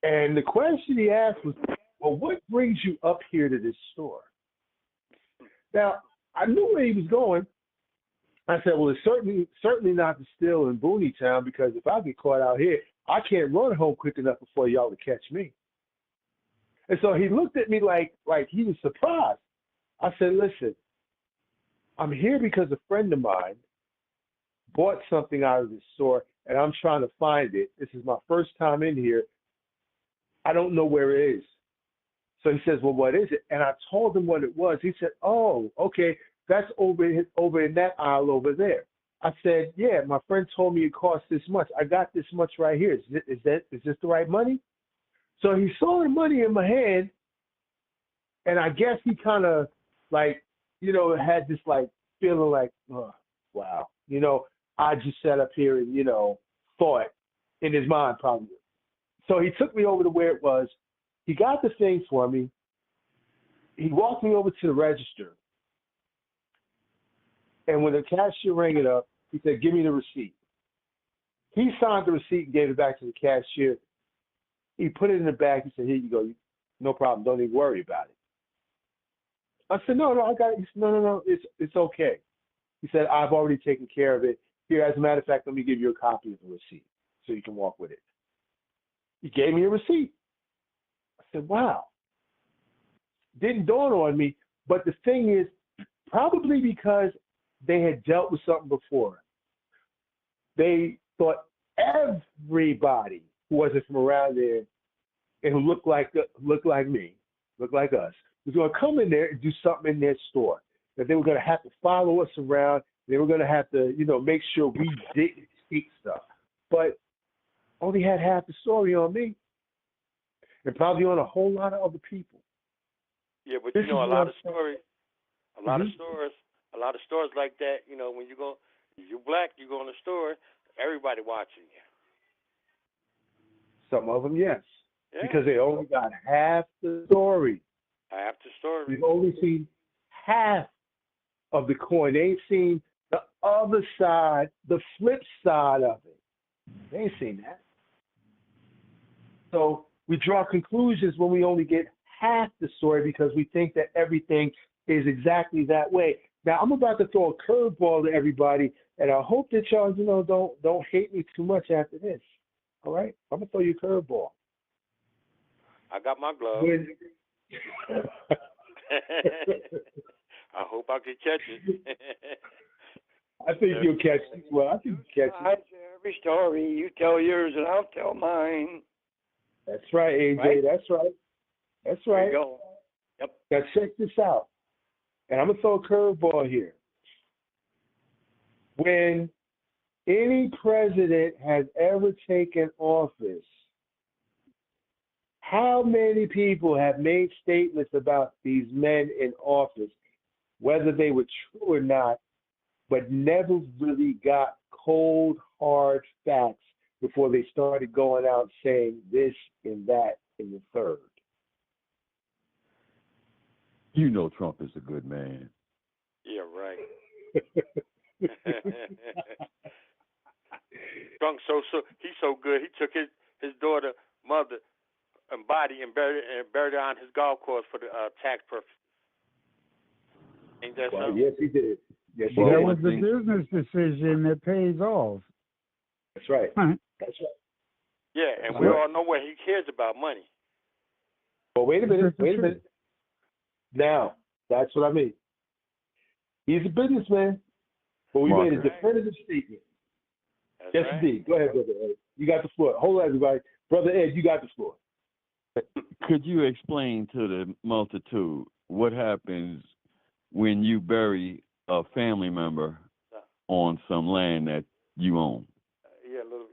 And the question he asked was, well, what brings you up here to this store? Now, I knew where he was going. I said, well, it's certainly not to steal in Booney Town, because if I get caught out here, I can't run home quick enough before y'all to catch me. And so he looked at me like he was surprised. I said, listen, I'm here because a friend of mine bought something out of the store, and I'm trying to find it. This is my first time in here. I don't know where it is. So he says, well, what is it? And I told him what it was. He said, oh, okay, that's over in that aisle over there. I said, yeah, my friend told me it cost this much. I got this much right here. Is this the right money? So he saw the money in my hand, and I guess he kind of like, had this like feeling like, oh, wow, I just sat up here and, thought in his mind probably. So he took me over to where it was. He got the thing for me. He walked me over to the register. And when the cashier rang it up, he said, give me the receipt. He signed the receipt and gave it back to the cashier. He put it in the bag. He said, here you go. No problem. Don't even worry about it. I said, no, I got it. He said, no, it's okay. He said, I've already taken care of it. Here, as a matter of fact, let me give you a copy of the receipt so you can walk with it. He gave me a receipt. I said, wow. Didn't dawn on me, but the thing is, probably because they had dealt with something before, they thought everybody who wasn't from around there and who looked like me, looked like us, was going to come in there and do something in their store. That they were going to have to follow us around. They were going to have to, make sure we didn't take stuff. But only had half the story on me, and probably on a whole lot of other people. Yeah, but a lot of stories, a lot of stores like that. When you're black, you go in the store, everybody watching you. Some of them, yes, yeah. Because they only got half the story. Half the story. We've only seen half of the coin. They ain't seen the other side, the flip side of it. They ain't seen that. So we draw conclusions when we only get half the story because we think that everything is exactly that way. Now, I'm about to throw a curveball to everybody, and I hope that y'all, don't hate me too much after this. All right? I'm going to throw you a curveball. I got my glove. I hope I can catch it. I think you'll catch it. Well, I think you'll catch it. Every story, you tell yours and I'll tell mine. That's right, AJ. Right? That's right. That's right. There you go. Yep. Now check this out. And I'm going to throw a curveball here. When any president has ever taken office, how many people have made statements about these men in office, whether they were true or not, but never really got cold, hard facts before they started going out saying this and that and the third? Trump is a good man. Yeah, right. Trump he's so good. He took his daughter, mother, and body and buried her on his golf course for the tax purposes. Ain't that so? Yes, he did. Yes, well, that was a business decision that pays off. That's right. Huh. That's right. Yeah, and we all know what he cares about, money. Well, wait a minute. Now, that's what I mean. He's a businessman, but we made a definitive statement. That's yes, right. Indeed. Go ahead, Brother Ed. You got the floor. Hold on, everybody. Brother Ed, you got the floor. Could you explain to the multitude what happens when you bury a family member on some land that you own? A little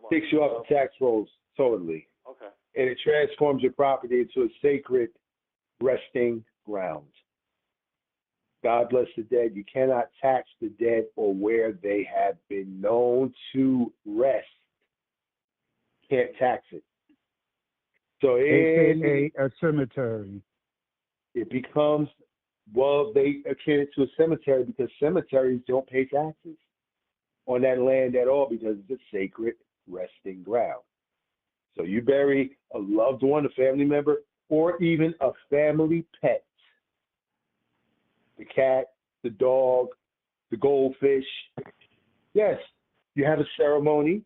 more. Takes you off the tax rolls totally. Okay. And it transforms your property into a sacred resting ground. God bless the dead. You cannot tax the dead or where they have been known to rest. Can't tax it. So AKA a cemetery. It becomes, they akin it to a cemetery because cemeteries don't pay taxes on that land at all because it's a sacred resting ground. So you bury a loved one, a family member, or even a family pet. The cat, the dog, the goldfish. Yes, you have a ceremony.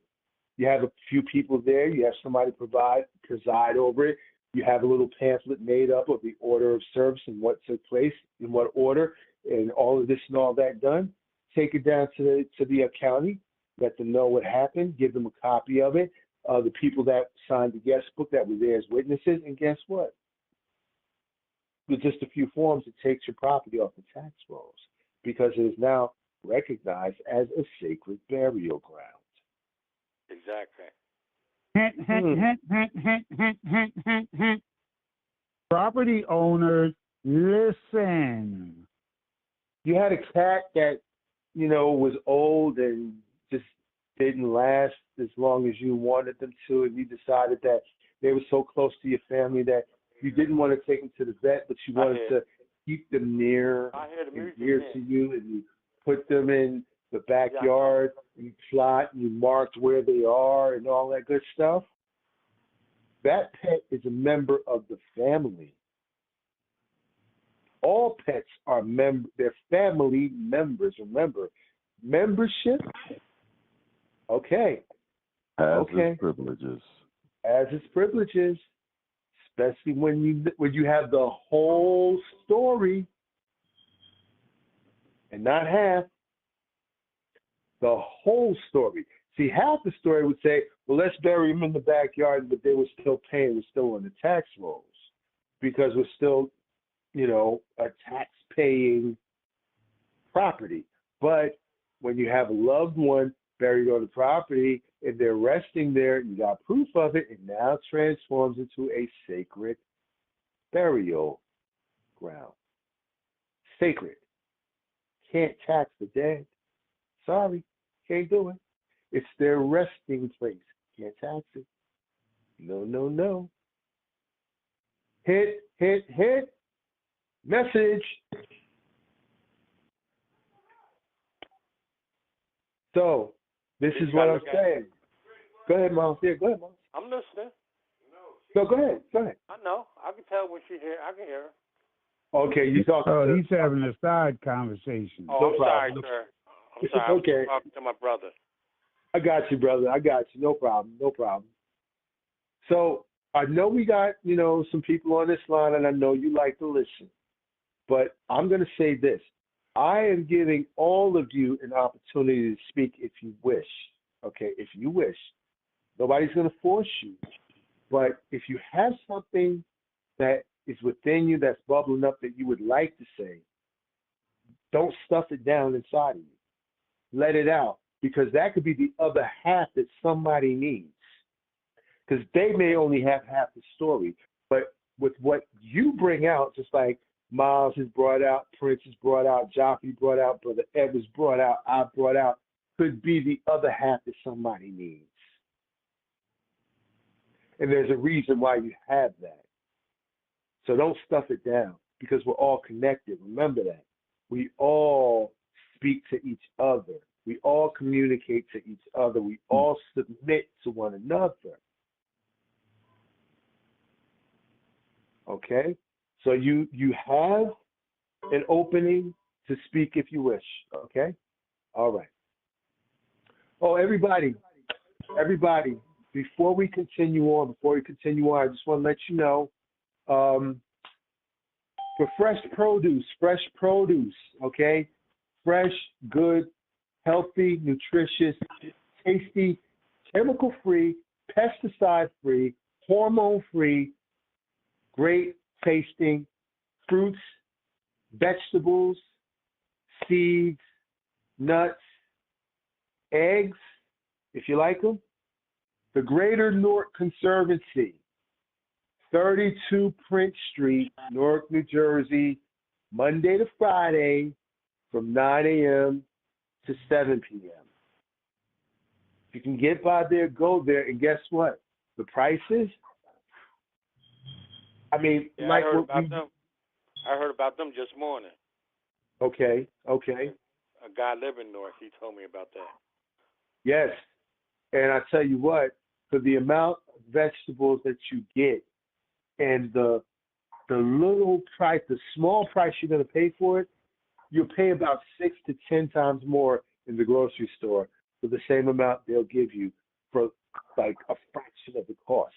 You have a few people there. You have somebody preside over it. You have a little pamphlet made up of the order of service and what took place, in what order, and all of this and all that done. take it down to the county, let them know what happened, give them a copy of it. The people that signed the guest book that were there as witnesses, and guess what? With just a few forms, it takes your property off the tax rolls because it is now recognized as a sacred burial ground. Exactly. Property owners, listen. You had a cat that, was old and just didn't last as long as you wanted them to, and you decided that they were so close to your family that you didn't want to take them to the vet, but you wanted to keep them near and dear to you, and you put them in the backyard, and you plot, and you marked where they are and all that good stuff. That pet is a member of the family. All pets are they're family members. Remember, membership. Okay. Has its privileges. Has its privileges, especially when you have the whole story and not half. The whole story. See, half the story would say, well, let's bury them in the backyard, but they were still paying, we're still on the tax rolls because we're still, a tax-paying property. But when you have a loved one buried on the property and they're resting there, you got proof of it, and now transforms into a sacred burial ground. Sacred. Can't tax the dead. Sorry, can't do it. It's their resting place. Can't tax it. No, no, no. Hit. Message. So, this is what I'm saying. Go ahead, Mom. Yeah, go ahead, Mom. I'm listening. No, go ahead. I know. I can tell when she's here. I can hear her. Okay, you talking. Oh, he's having a side conversation. Oh, I'm sorry, sir. I'm sorry. Okay. I'm talking to my brother. I got you, brother. I got you. No problem. So I know we got, some people on this line, and I know you like to listen. But I'm going to say this. I am giving all of you an opportunity to speak if you wish. Okay, if you wish. Nobody's going to force you. But if you have something that is within you that's bubbling up that you would like to say, don't stuff it down inside of you. Let it out. Because that could be the other half that somebody needs. Because they may only have half the story. But with what you bring out, just like Miles has brought out, Prince has brought out, Joffrey brought out, Brother Evans brought out, I brought out, could be the other half that somebody needs. And there's a reason why you have that. So don't stuff it down because we're all connected. Remember that. We all speak to each other. We all communicate to each other. We all submit to one another. Okay? So you have an opening to speak if you wish. Okay? All right. Oh, everybody, before we continue on, I just want to let you know, for fresh produce, okay? Fresh, good, healthy, nutritious, tasty, chemical-free, pesticide-free, hormone-free, great tasting fruits, vegetables, seeds, nuts, eggs, if you like them. The Greater Newark Conservancy, 32 Prince Street, Newark, New Jersey, Monday to Friday from 9 a.m. to 7 p.m. If you can get by there, go there, and guess what? The prices, I mean, yeah, like I heard what about them. I heard about them just morning. Okay. A guy living in Newark, he told me about that. Yes. And I tell you what, for the amount of vegetables that you get and the little price, the small price you're going to pay for it, you'll pay about 6 to 10 times more in the grocery store for the same amount they'll give you for like a fraction of the cost.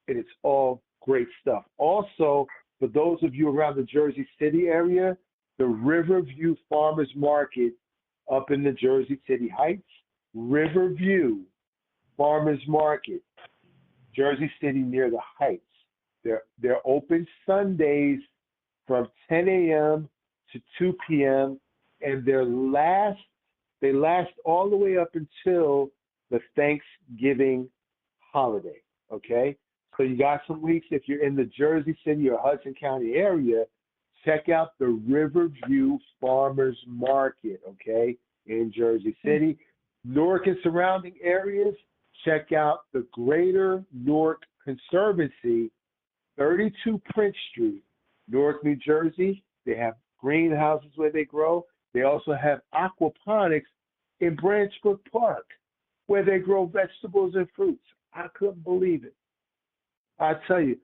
And it's all great stuff. Also, for those of you around the Jersey City area, the Riverview Farmers Market up in the Jersey City Heights, Riverview, Farmers Market, Jersey City near the Heights. They're open Sundays from 10 a.m. to 2 p.m. and they last all the way up until the Thanksgiving holiday. Okay, so you got some weeks. If you're in the Jersey City or Hudson County area, check out the Riverview Farmers Market. Okay, in Jersey City, Newark and surrounding areas. Check out the Greater Newark Conservancy, 32 Prince Street, Newark, New Jersey. They have greenhouses where they grow. They also have aquaponics in Branchbrook Park, where they grow vegetables and fruits. I couldn't believe it. I tell you,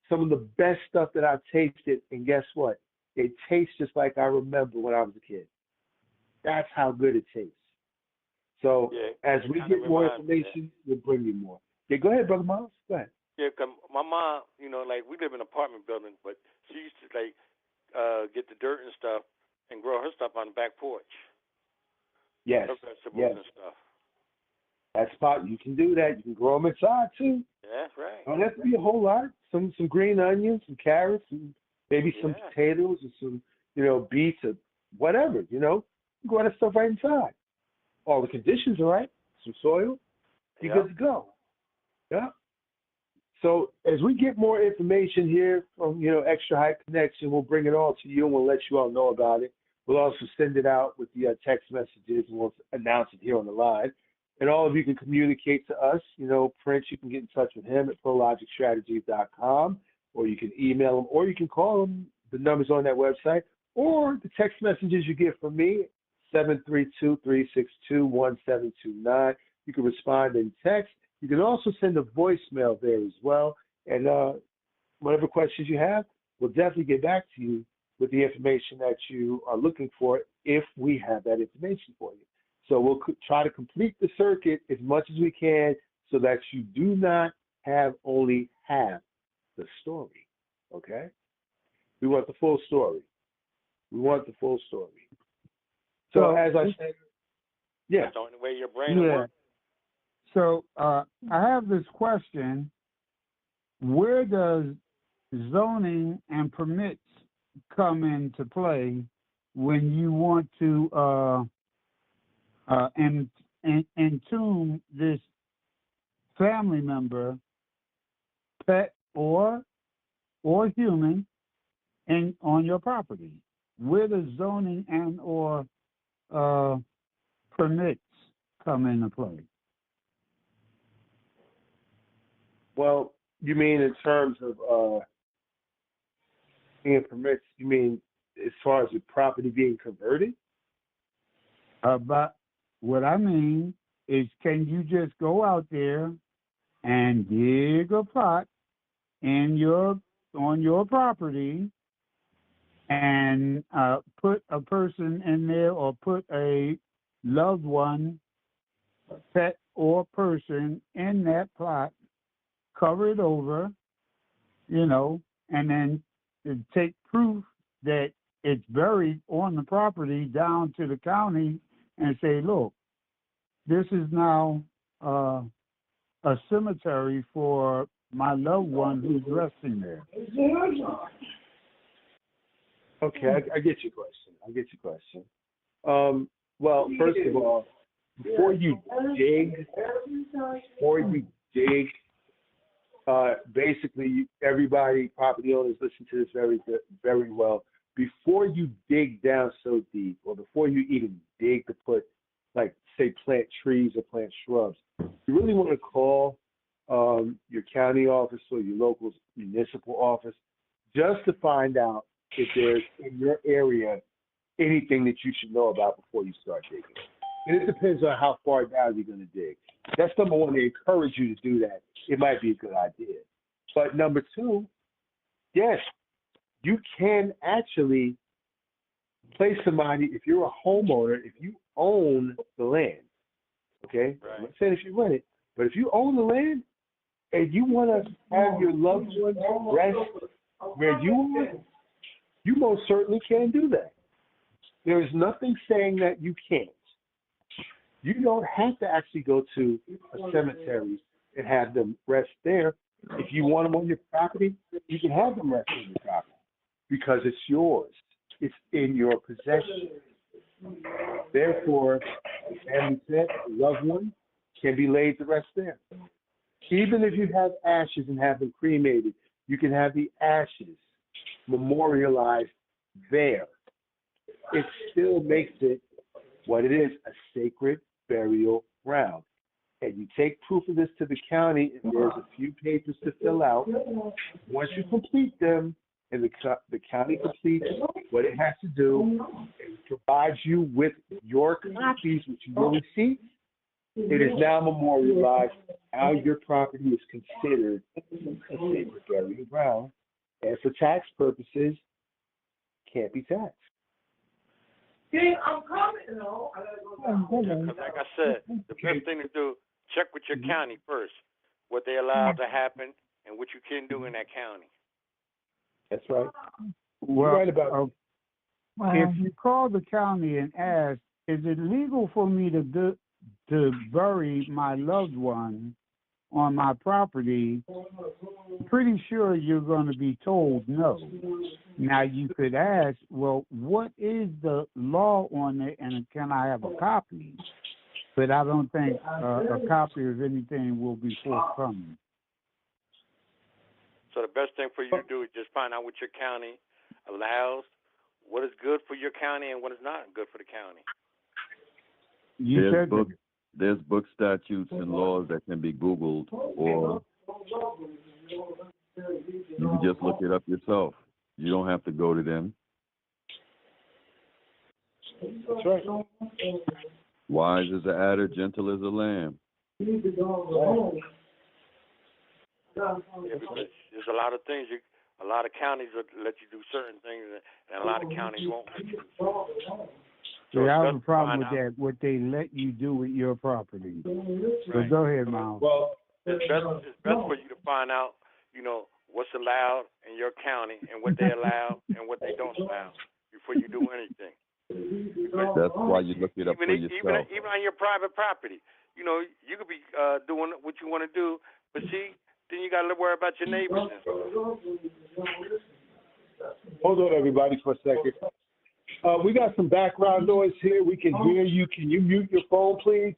some of the best stuff that I've tasted, and guess what? It tastes just like I remember when I was a kid. That's how good it tastes. So as we get more information, we'll bring you more. Yeah, go ahead, Brother Miles. Go ahead. Yeah, cause my mom, like we live in an apartment building, but she used to get the dirt and stuff and grow her stuff on the back porch. Yes. Her vegetables and stuff. That spot, you can do that. You can grow them inside too. Yeah, that's right. Don't have to be a whole lot. Some green onions, some carrots, and maybe some potatoes and some, beets or whatever, Grow that stuff right inside. All the conditions are right. Some soil, you're good to go. Yeah. So as we get more information here from, Xtra-Hype Connection, we'll bring it all to you and we'll let you all know about it. We'll also send it out with the text messages and we'll announce it here on the line. And all of you can communicate to us. Prince, you can get in touch with him at prologicstrategies.com, or you can email him, or you can call him. The number's on that website, or the text messages you get from me, 732-362-1729. You can respond in text. You can also send a voicemail there as well. And whatever questions you have, we'll definitely get back to you with the information that you are looking for if we have that information for you. So we'll try to complete the circuit as much as we can so that you do not have only half the story, okay? We want the full story. We want the full story. So as I said, that's the only way your brain will work. So I have this question. Where does zoning and permits come into play when you want to entomb this family member, pet or human, on your property? Where does zoning and or permits come into play? Well, you mean in terms of permits? You mean as far as the property being converted? But what I mean is, can you just go out there and dig a plot on your property and put a person in there, or put a loved one, pet or person in that plot, cover it over, and then take proof that it's buried on the property down to the county and say, look, this is now a cemetery for my loved one who's resting there. Okay, I get your question. Well, first of all, before you dig, basically everybody, property owners, listen to this very well. Before you dig down so deep, or before you even dig to put, plant trees or plant shrubs, you really want to call your county office or your local municipal office just to find out if there's in your area anything that you should know about before you start digging. And it depends on how far down you're going to dig. That's number one. They encourage you to do that. It might be a good idea. But number two, yes, you can actually place somebody, if you're a homeowner, if you own the land, okay? Right. I'm not saying if you rent it, but if you own the land and you want to have your loved ones rest where you live, you most certainly can do that. There is nothing saying that you can't. You don't have to actually go to a cemetery and have them rest there. If you want them on your property, you can have them rest on your property because it's yours. It's in your possession. Therefore, the family pet, the loved one, can be laid to rest there. Even if you have ashes and have them cremated, you can have the ashes memorialized there. It still makes it what it is, a sacred burial ground. And you take proof of this to the county, and there's a few papers to fill out. Once you complete them, and the county completes what it has to do, and provides you with your copies, which you will receive, it is now memorialized how your property is considered a sacred burial ground, and for tax purposes, can't be taxed. I'm coming. Like I said, the best thing to do, check with your county first, what they allow to happen and what you can do in that county. That's right. Well, You're right about if you call the county and ask, is it legal for me to bury my loved one on my property, pretty sure you're going to be told no. Now, you could ask, well, what is the law on it, and can I have a copy? But I don't think a copy of anything will be forthcoming. So the best thing for you to do is just find out what your county allows, what is good for your county and what is not good for the county. There's book statutes and laws that can be Googled, or you can just look it up yourself. You don't have to go to them. That's right. Wise as an adder, gentle as a lamb. There's a lot of things, a lot of counties will let you do certain things, and a lot of counties won't let you do. So I have a problem with that, what they let you do with your property. So go ahead, Miles. Well, it's best for you to find out, what's allowed in your county and what they allow and what they don't allow before you do anything. That's why you look it up for yourself. Even on your private property. You could be doing what you want to do, but see, then you got to worry about your neighbors and stuff. Hold on, everybody, for a second. We got some background noise here. We can hear you. Can you mute your phone, please?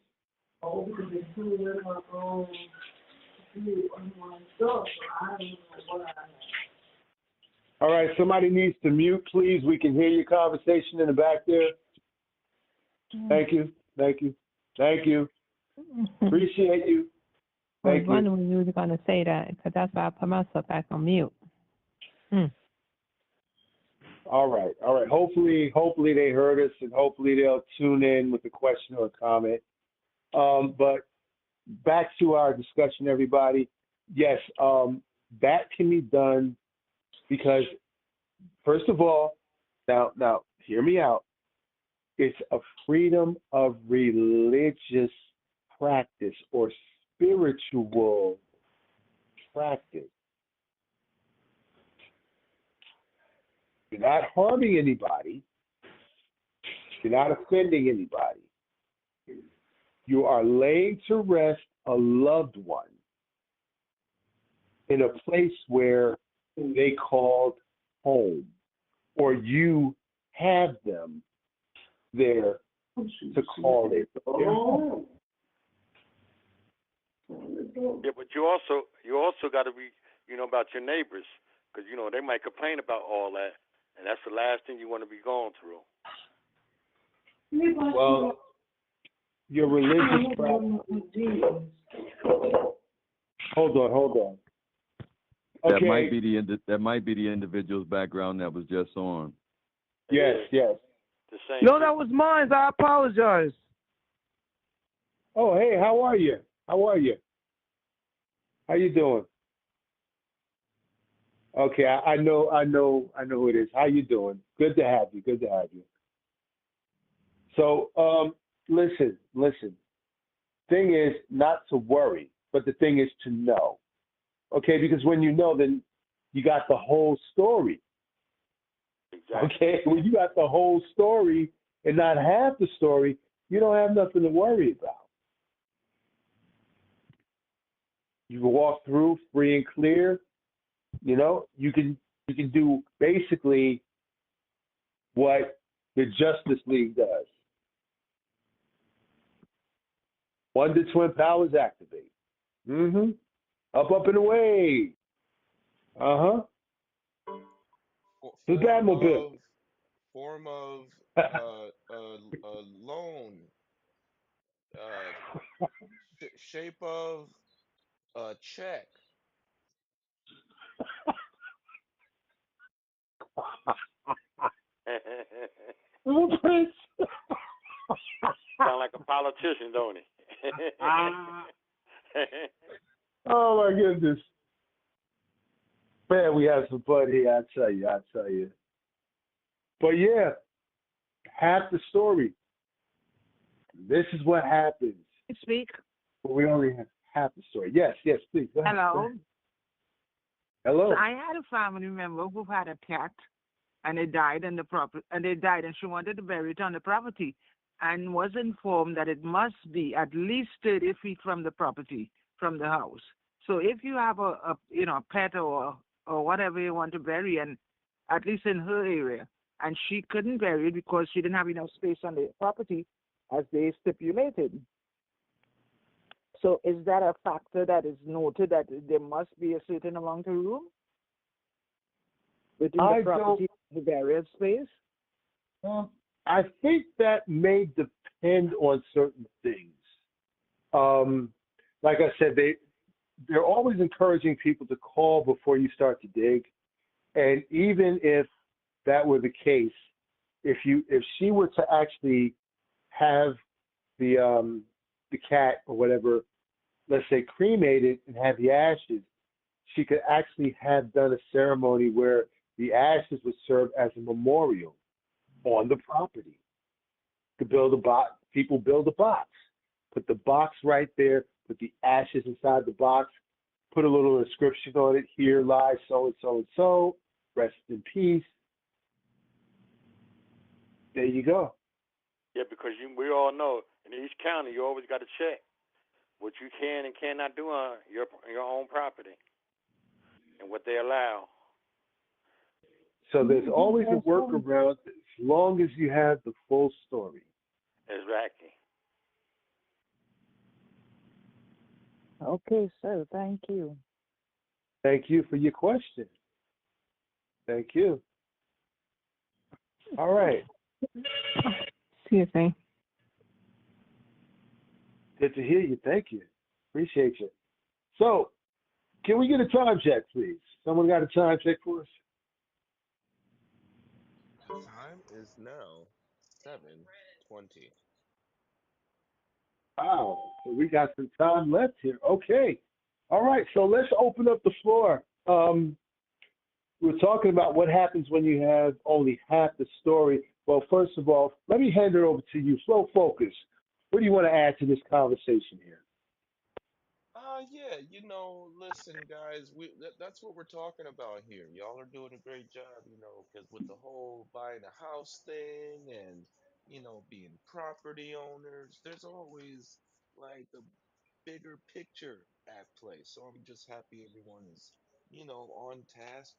All right, somebody needs to mute, please. We can hear your conversation in the back there. Thank you. Thank you. Thank you. Appreciate you. I was wondering when you were going to say that, because that's why I put myself back on mute. All right. Hopefully they heard us, and hopefully they'll tune in with a question or a comment. But back to our discussion, everybody. Yes, that can be done because, first of all, now hear me out. It's a freedom of religious practice or spiritual practice. You're not harming anybody. You're not offending anybody. You are laying to rest a loved one in a place where they called home, or you have them there to call it their home. Yeah, but you also got to be, about your neighbors, because they might complain about all that. And that's the last thing you want to be going through. Well, your religious practice. Hold on. Okay. That might be the individual's background that was just on. Yes. No, that was mine. I apologize. Oh, hey, how are you? How you doing? Okay, I know who it is. How you doing? Good to have you. So, listen. Thing is not to worry, but the thing is to know. Okay, because when you know, then you got the whole story. Exactly. Okay, when you got the whole story and not half the story, you don't have nothing to worry about. You can walk through free and clear. You know, you can do basically what the Justice League does. Wonder Twin powers activate. Mm-hmm. Up and away. Uh-huh. The Batmobile. Form of loan. Shape of a check. Prince. Sound like a politician, don't he? Oh my goodness. Man, we had some fun here, I tell you. But yeah, half the story. This is what happens. Speak. But we only have half the story. Yes, please. Go ahead. Hello. Hello. So I had a family member who had a cat, and it died in the property, and she wanted to bury it on the property, and was informed that it must be at least 30 feet from the property, from the house. So if you have a pet or whatever you want to bury, and at least in her area, and she couldn't bury it because she didn't have enough space on the property as they stipulated. So is that a factor that is noted that there must be a certain amount of room within the property, the burial space? I think that may depend on certain things. Like I said, they're always encouraging people to call before you start to dig. And even if that were the case, if she were to actually have the cat or whatever, let's say cremated and have the ashes, she could actually have done a ceremony where the ashes would serve as a memorial on the property. To build a box, people build a box, put the box right there, put the ashes inside the box, put a little inscription on it. Here lies so and so and so. Rest in peace. There you go. Yeah, because we all know in each county you always got to check what you can and cannot do on your own property and what they allow. So there's always a workaround as long as you have the full story. Exactly. Okay, sir. Thank you. Thank you for your question. Thank you. All right. Excuse me. Good to hear you. Thank you. Appreciate you. So, can we get a time check, please? Someone got a time check for us? The time is now 7:20. Wow. So we got some time left here. Okay. All right. So let's open up the floor. We're talking about what happens when you have only half the story. Well, first of all, let me hand it over to you. FloFokuz, what do you want to add to this conversation here? Yeah, listen, guys, that's what we're talking about here. Y'all are doing a great job, because with the whole buying a house thing and, being property owners, there's always like a bigger picture at play. So I'm just happy everyone is, on task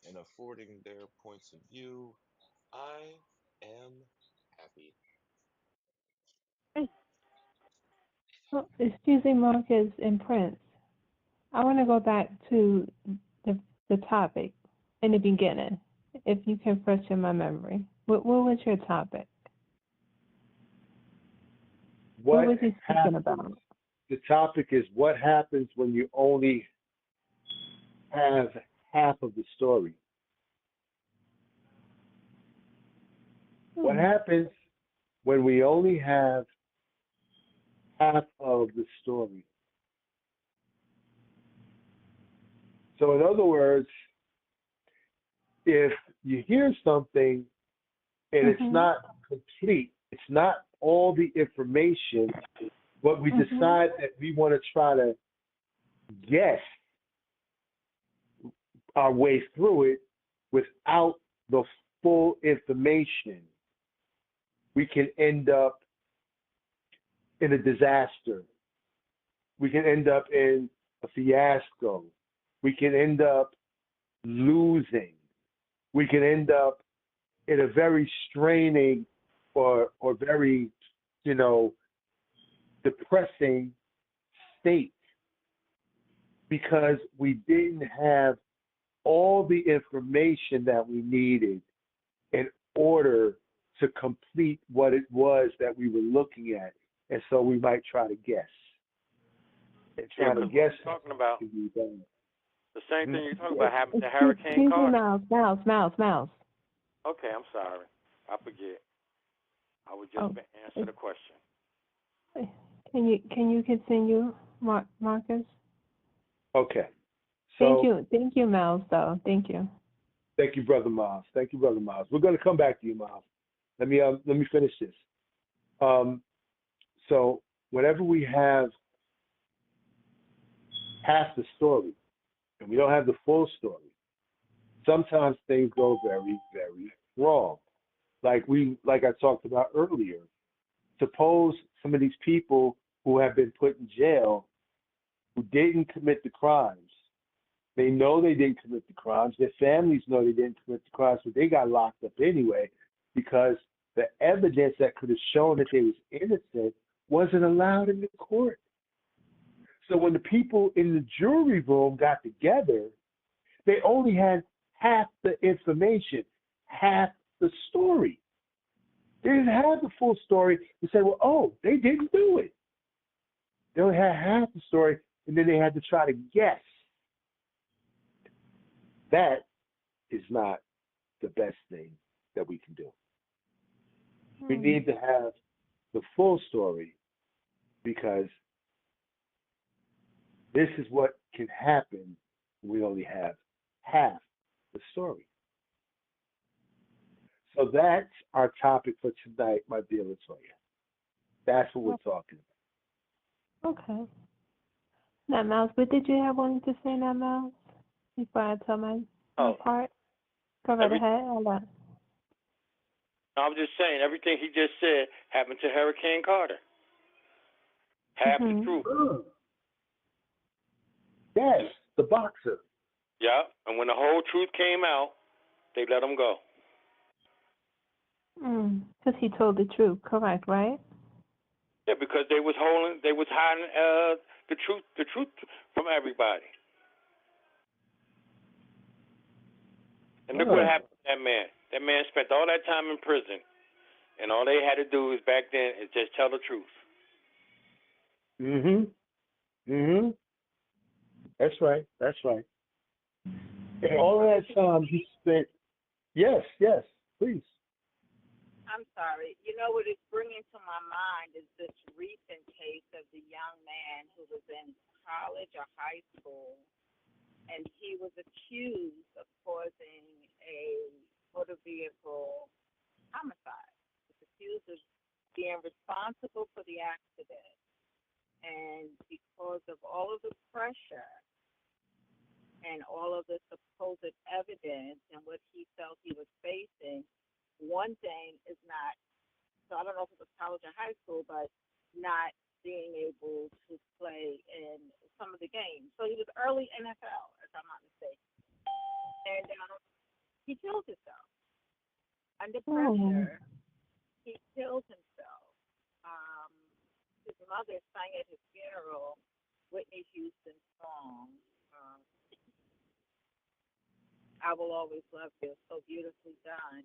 and affording their points of view. I am happy. Well, excuse me, Marcus and Prince. I want to go back to the topic in the beginning, if you can refresh my memory. What was your topic? What was he speaking about? The topic is what happens when you only have half of the story. What happens when we only have half of the story? So in other words, if you hear something and it's not complete, it's not all the information, but we decide that we want to try to guess our way through it without the full information, we can end up in a disaster. We can end up in a fiasco. We can end up losing. We can end up in a very straining or very, depressing state because we didn't have all the information that we needed in order to complete what it was that we were looking at. And so we might try to guess. And try to guess. Talking about the same thing you're talking about happened to Hurricane Carter. Mouse. Okay, I'm sorry. I forget. I would just answer the question. Can you continue, Marcus? Okay. So, Thank you, Miles. Though. Thank you. Thank you, Brother Miles. We're going to come back to you, Miles. Let me finish this. So whenever we have half the story and we don't have the full story, sometimes things go very, very wrong. Like I talked about earlier. Suppose some of these people who have been put in jail who didn't commit the crimes, they know they didn't commit the crimes, their families know they didn't commit the crimes, but they got locked up anyway because the evidence that could have shown that they was innocent wasn't allowed in the court. So when the people in the jury room got together, they only had half the information, half the story. They didn't have the full story to say, well, oh, they didn't do it. They only had half the story, and then they had to try to guess. That is not the best thing that we can do. We need to have the full story because this is what can happen when we only have half the story. So that's our topic for tonight, my dear Latoya. That's what we're talking about. Okay. Now, Miles, what did you have wanted to say now, Miles? Before I tell my part? Go right ahead. Hold on. I'm just saying, everything he just said happened to Hurricane Carter. Half the truth. Yes, the boxer. Yeah, and when the whole truth came out, they let him go. Because he told the truth, correct, right? Yeah, because they was hiding the truth from everybody. And look what happened to that man. That man spent all that time in prison, and all they had to do is back then is just tell the truth. That's right. And all that time he spent. Yes, please. I'm sorry. You know what it's bringing to my mind is this recent case of the young man who was in college or high school, and he was accused of causing a motor vehicle homicide. He was accused of being responsible for the accident. And because of all of the pressure and all of the supposed evidence and what he felt he was facing, one thing is not, so I don't know if it was college or high school, but not being able to play in some of the games. So he was early NFL, if I'm not mistaken. And he killed himself. Under pressure, he killed himself. His mother sang at his funeral Whitney Houston's song, I Will Always Love You, so beautifully done.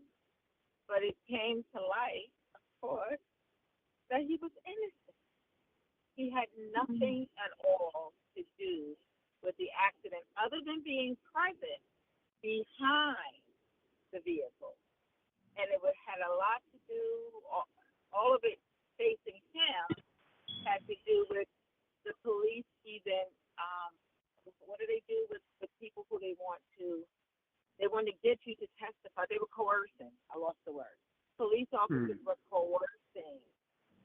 But it came to light, of course, that he was innocent. He had nothing at all to do with the accident other than being present behind the vehicle. And it had a lot to do, all of it facing him had to do with the police even, what do they do with the people who they want to get you to testify. They were coercing. I lost the word. Police officers were coercing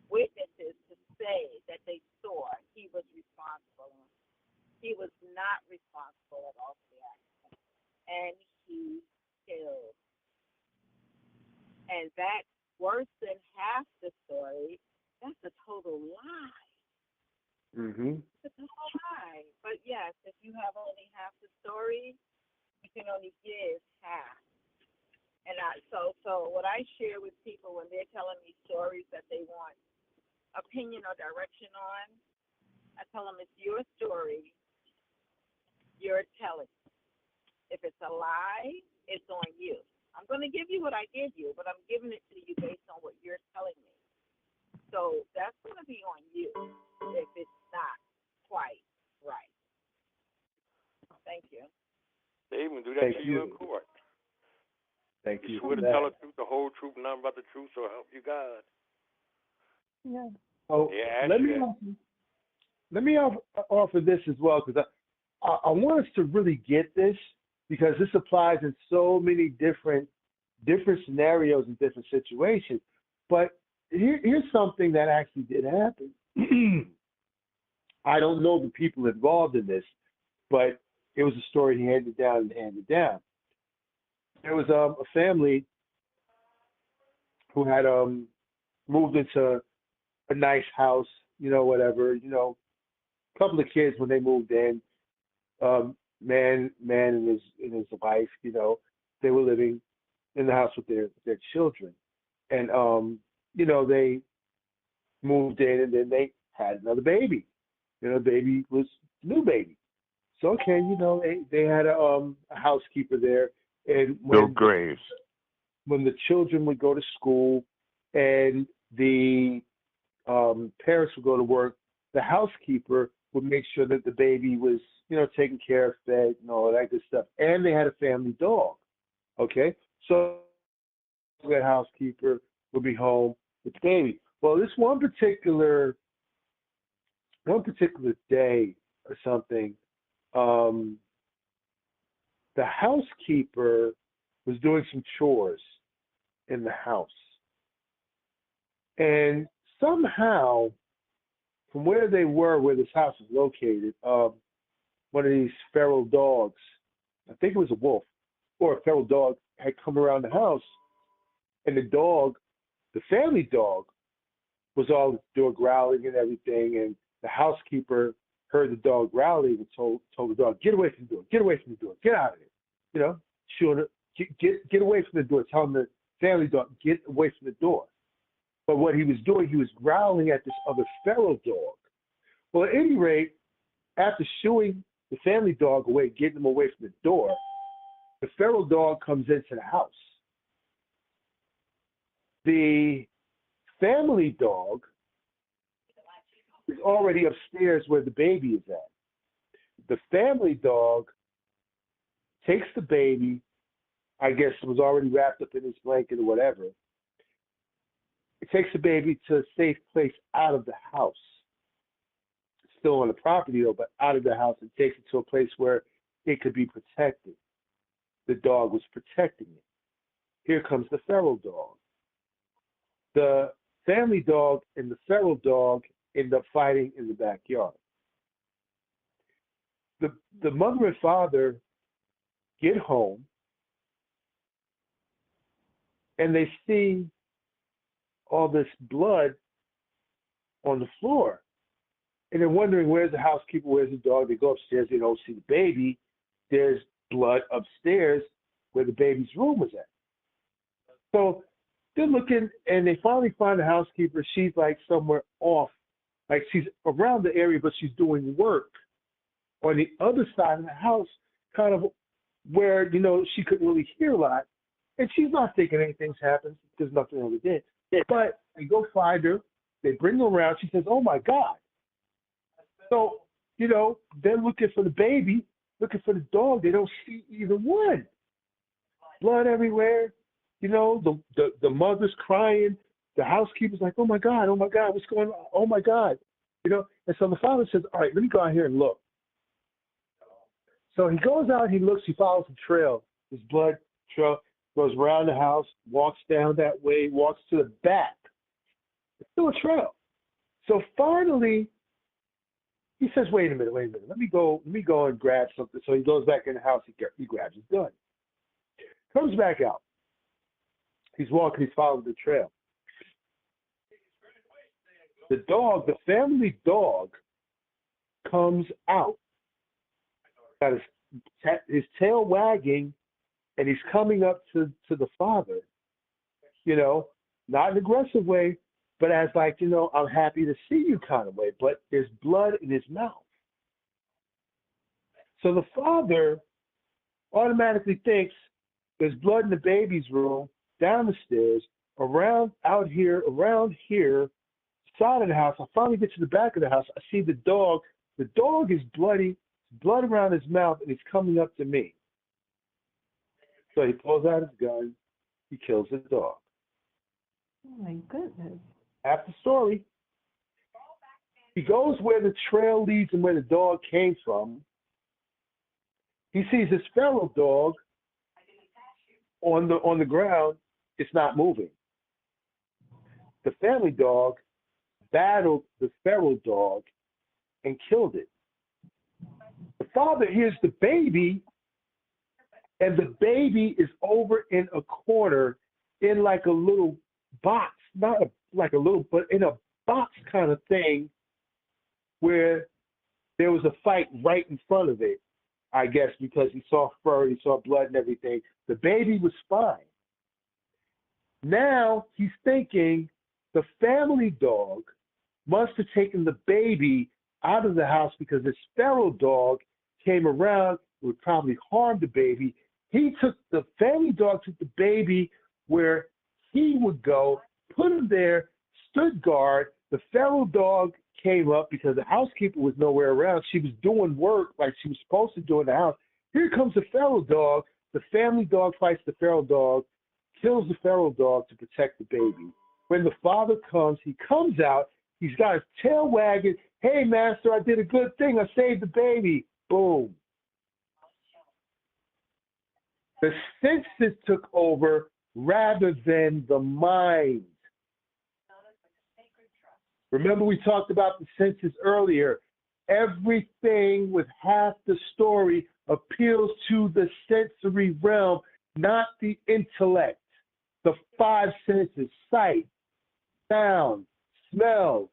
witnesses to say that they saw he was responsible. He was not responsible at all for the accident. And he killed. And that's worse than half the story That's a total lie. Mm-hmm. It's a total lie. But yes, if you have only half the story, you can only give half. And so what I share with people when they're telling me stories that they want opinion or direction on, I tell them it's your story, you're telling. If it's a lie, it's on you. I'm going to give you what I give you, but I'm giving it to you based on what you're telling me. So that's going to be on you if it's not quite right. Thank you. They even do that to you in court. Thank you. You swear to tell the truth, the whole truth, nothing but the truth, so help you God. Yeah. Oh, let me offer this as well, because I want us to really get this, because this applies in so many different scenarios and different situations. But here's something that actually did happen. I don't know the people involved in this, but it was a story he handed down. There was a family who had moved into a nice house, whatever, a couple of kids when they moved in, man and his wife, they were living in the house with their children. And they moved in and then they had another baby. The baby was a new baby. So okay, they had a housekeeper there. And when the children would go to school and the parents would go to work, the housekeeper would make sure that the baby was, taken care of, fed, and all that good stuff. And they had a family dog. Okay, so that housekeeper would be home with the baby. Well, this one particular day or something, the housekeeper was doing some chores in the house. And somehow, from where they were, where this house is located, one of these feral dogs, I think it was a wolf, or a feral dog, had come around the house. And the family dog, was all doing growling and everything. And the housekeeper heard the dog growling and told the dog, get away from the door, get away from the door, get out of it. Get away from the door. Telling the family dog, get away from the door. But what he was doing, he was growling at this other feral dog. Well, at any rate, after shooing the family dog away, getting him away from the door, the feral dog comes into the house. The family dog is already upstairs where the baby is at. The family dog takes the baby, I guess it was already wrapped up in his blanket or whatever. It takes the baby to a safe place out of the house. It's still on the property though, but out of the house, and takes it to a place where it could be protected. The dog was protecting it. Here comes the feral dog. The family dog and the feral dog end up fighting in the backyard. The mother and father get home and they see all this blood on the floor. And they're wondering, where's the housekeeper, where's the dog? They go upstairs, they don't see the baby. There's blood upstairs where the baby's room was at. So they're looking, and they finally find the housekeeper. She's like somewhere off. Like she's around the area, but she's doing work on the other side of the house, kind of where, she couldn't really hear a lot. And she's not thinking anything's happened because nothing ever did. But they go find her. They bring her around. She says, oh, my God. So, they're looking for the baby, looking for the dog. They don't see either one. Blood everywhere. The mother's crying. The housekeeper's like, oh, my God, what's going on? Oh, my God. And so the father says, all right, let me go out here and look. So he goes out, he looks, he follows the trail, this blood trail, goes around the house, walks down that way, walks to the back. It's still a trail. So finally, he says, wait a minute, let me go and grab something. So he goes back in the house, he grabs his gun. Comes back out. He's walking, he's following the trail. the family dog, comes out, got his tail wagging, and he's coming up to the father, not in an aggressive way, but as like, I'm happy to see you kind of way, but there's blood in his mouth. So the father automatically thinks there's blood in the baby's room, down the stairs, around here, side of the house. I finally get to the back of the house. I see the dog. The dog is bloody, blood around his mouth, and he's coming up to me. So he pulls out his gun. He kills the dog. Oh my goodness. Half the story. He goes where the trail leads and where the dog came from. He sees this feral dog on the ground. It's not moving. The family dog battled the feral dog and killed it. The father hears the baby, and the baby is over in a corner in like a little box, like a little, but in a box kind of thing where there was a fight right in front of it, I guess, because he saw fur, he saw blood and everything. The baby was fine. Now he's thinking the family dog must have taken the baby out of the house because this feral dog came around, would probably harm the baby. The family dog took the baby where he would go, put him there, stood guard. The feral dog came up because the housekeeper was nowhere around. She was doing work like she was supposed to do in the house. Here comes the feral dog. The family dog fights the feral dog, kills the feral dog to protect the baby. When the father comes, he comes out. He's got his tail wagging. Hey, master, I did a good thing. I saved the baby. Boom. The senses took over rather than the mind. Remember, we talked about the senses earlier. Everything with half the story appeals to the sensory realm, not the intellect. The five senses: sight, sound, smell,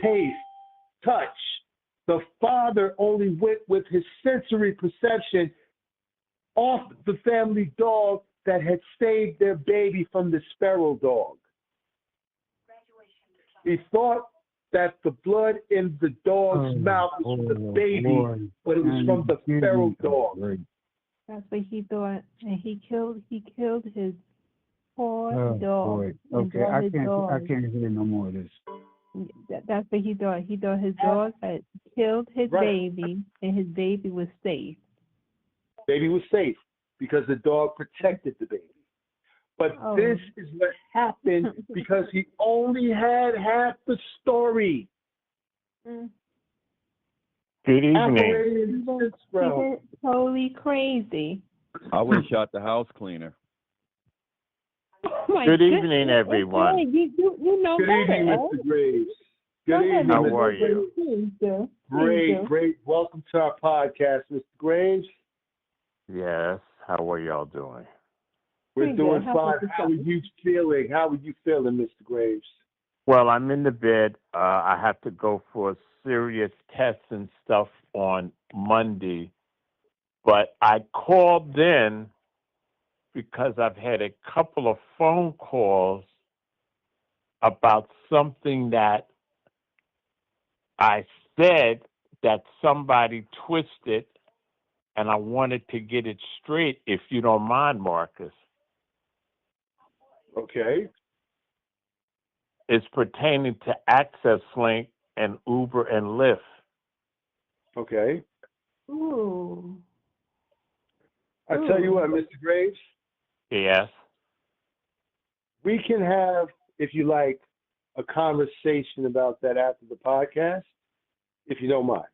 taste, touch. The father only went with his sensory perception off the family dog that had saved their baby from the feral dog. He thought that the blood in the dog's mouth was from the baby, but it was from the feral dog. That's what he thought, and he killed his poor dog. Boy. Okay, I can't hear no more of this. That's what he thought. He thought his dog had killed his baby, and his baby was safe. Baby was safe because the dog protected the baby. But this is what happened because he only had half the story. Mm. Good evening. He's totally crazy. I would have shot the house cleaner. Oh my Good goodness. evening, everyone. Okay. You know Good better, evening, Mr. Graves. Good evening. How are you? Great. Welcome to our podcast, Mr. Graves. Yes. How are y'all doing? We're Pretty doing good. fine. How are you feeling? Mr. Graves? Well, I'm in the bed. I have to go for serious tests and stuff on Monday. But I called in because I've had a couple of phone calls about something that I said that somebody twisted, and I wanted to get it straight, if you don't mind, Marcus. Okay. It's pertaining to Access Link and Uber and Lyft. Okay. Ooh. I tell you what, Mr. Graves. Yes. We can have, if you like, a conversation about that after the podcast, if you don't mind.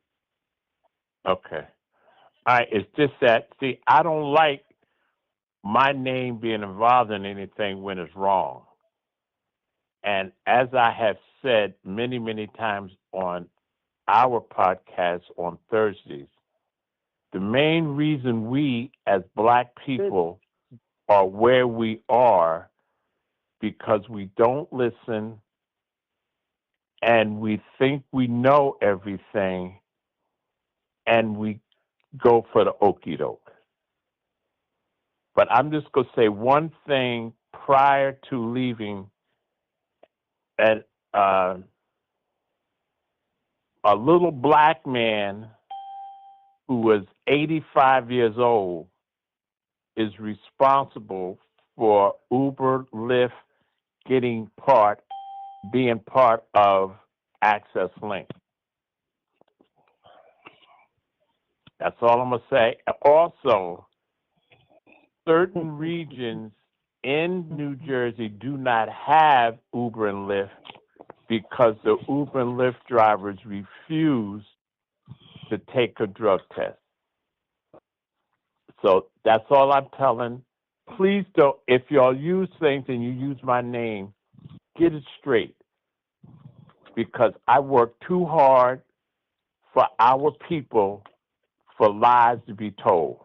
Okay. All right. It's just that, see, I don't like my name being involved in anything when it's wrong. And as I have said many, many times on our podcast on Thursdays, the main reason we as Black people are where we are because we don't listen and we think we know everything, and we go for the okie doke. But I'm just going to say one thing prior to leaving, that a little black man who was 85 years old is responsible for Uber, Lyft being part of Access Link. That's all I'm going to say. Also, certain regions in New Jersey do not have Uber and Lyft because the Uber and Lyft drivers refuse to take a drug test. So that's all I'm telling. Please don't, if y'all use things and you use my name, get it straight. Because I work too hard for our people for lies to be told.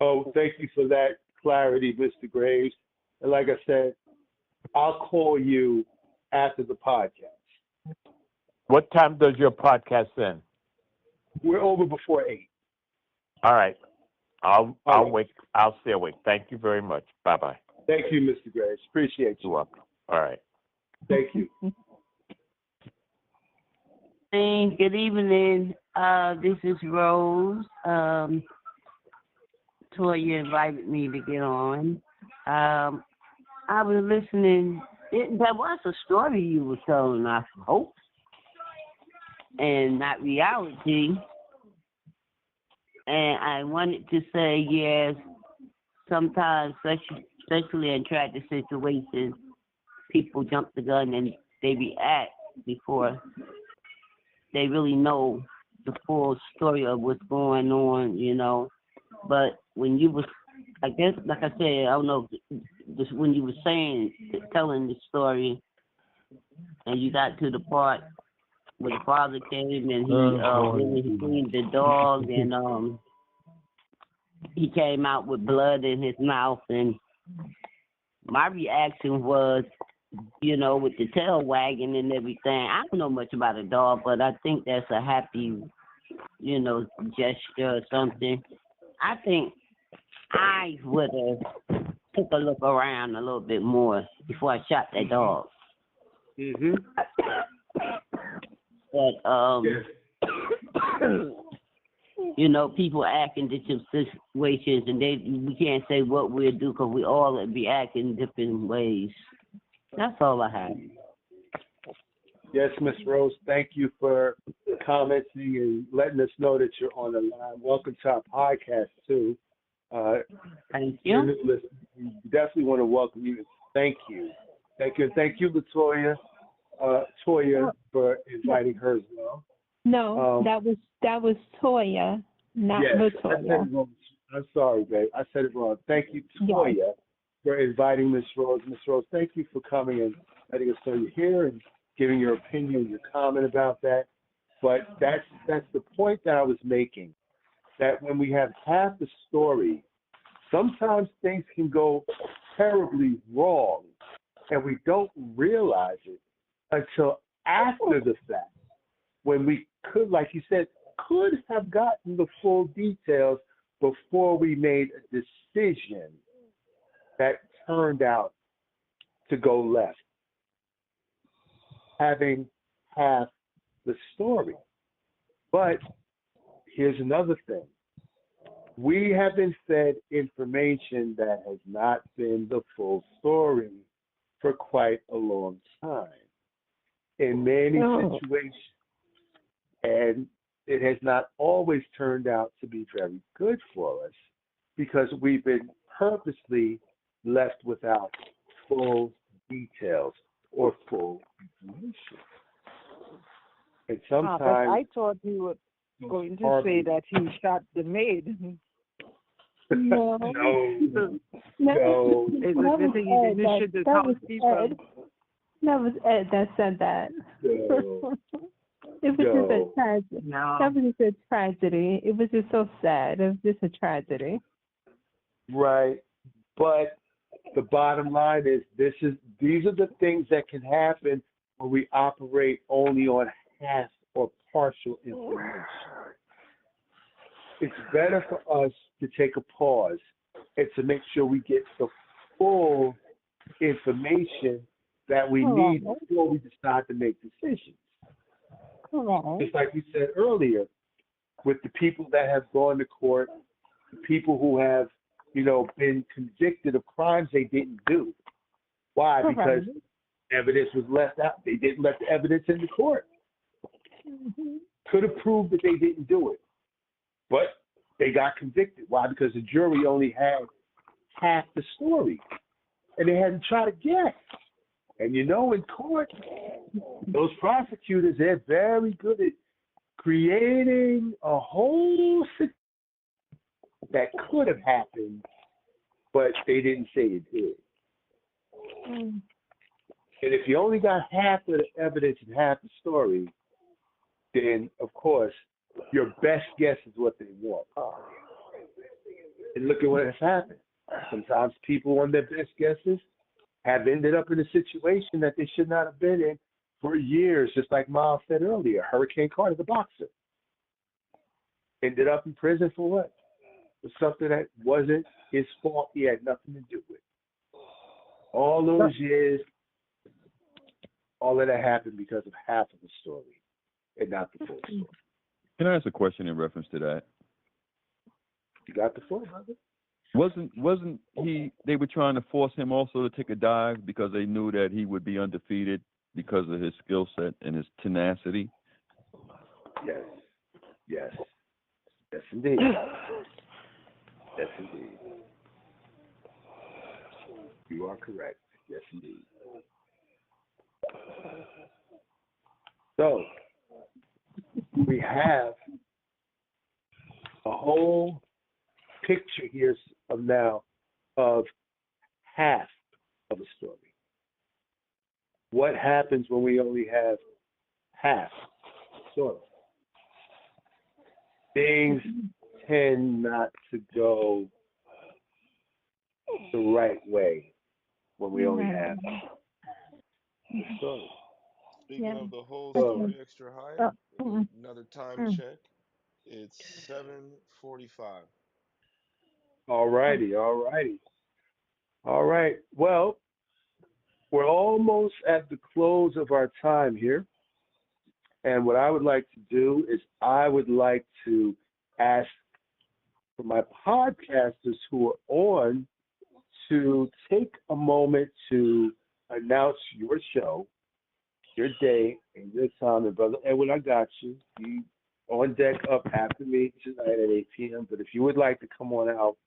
Oh, thank you for that clarity, Mr. Graves. And like I said, I'll call you after the podcast. What time does your podcast end? We're over before 8. All right. I'll wait. I'll stay awake. Thank you very much. Bye-bye. Thank you, Mr. Graves. Appreciate you. You're welcome. All right. Thank you. Good evening. This is Rose. Toya invited me to get on. I was listening. There was a story you were telling, I hope, and not reality. And I wanted to say, yes, sometimes sexually attracted situations, people jump the gun and they react before they really know the full story of what's going on, you know. But when you was, I guess, like I said, I don't know, just when you were telling the story, and you got to the part where the father came and he really cleaned the dog, and he came out with blood in his mouth, and my reaction was, you know, with the tail wagging and everything. I don't know much about a dog, but I think that's a happy, you know, gesture or something. I think I would have took a look around a little bit more before I shot that dog. Mm-hmm. But you know, people act in different situations, and we can't say what we'll do because we all be acting different ways. That's all I have. Yes, Miss Rose, thank you for commenting and letting us know that you're on the line. Welcome to our podcast, too. Thank you. We definitely want to welcome you. Thank you. Thank you. Thank you, Toya, for inviting her as well. No, that was Toya, not Latoya. I'm sorry, babe. I said it wrong. Thank you, Toya, for inviting Miss Rose. Miss Rose, thank you for coming and letting us know you're here and giving your opinion, your comment about that. But that's the point that I was making, that when we have half the story, sometimes things can go terribly wrong, and we don't realize it until after the fact, when we could, like you said, could have gotten the full details before we made a decision that turned out to go left, having half the story. But here's another thing. We have been fed information that has not been the full story for quite a long time in many situations. And it has not always turned out to be very good for us because we've been purposely left without full details or full information. And sometimes I thought you were going to say that he shot the maid. No. No. That was Ed that said that. No. It was just a tragedy. No. That was just a tragedy. It was just so sad. It was just a tragedy. Right. But the bottom line is these are the things that can happen when we operate only on half or partial information. It's better for us to take a pause and to make sure we get the full information that we need before we decide to make decisions. Just like we said earlier, with the people that have gone to court, the people who have, been convicted of crimes they didn't do. Why? Because evidence was left out. They didn't let the evidence in the court. Could have proved that they didn't do it, but they got convicted. Why? Because the jury only had half the story, and they had to try to guess. And in court, those prosecutors, they're very good at creating a whole situation that could have happened, but they didn't say it did. And if you only got half of the evidence and half the story, then, of course, your best guess is what they want. And look at what has happened. Sometimes people on their best guesses have ended up in a situation that they should not have been in for years, just like Miles said earlier. Hurricane Carter, the boxer, ended up in prison for what? For something that wasn't his fault. He had nothing to do with. All those years, all of that happened because of half of the story and not the full story. Can I ask a question in reference to that? You got the full, brother? Wasn't he? They were trying to force him also to take a dive because they knew that he would be undefeated because of his skill set and his tenacity. Yes, indeed. Yes, indeed. You are correct. Yes, indeed. So we have a whole picture here of half of a story. What happens when we only have half the story? Things tend not to go the right way when we only have the story. Speaking of the whole story, Xtra-Hype, another time check. It's 7:45. All righty. All right. Well, we're almost at the close of our time here. And what I would like to do is I would like to ask for my podcasters who are on to take a moment to announce your show, your day, and your time. And Brother Edwin, I got you. You on deck up after me tonight at 8 p.m. But if you would like to come on out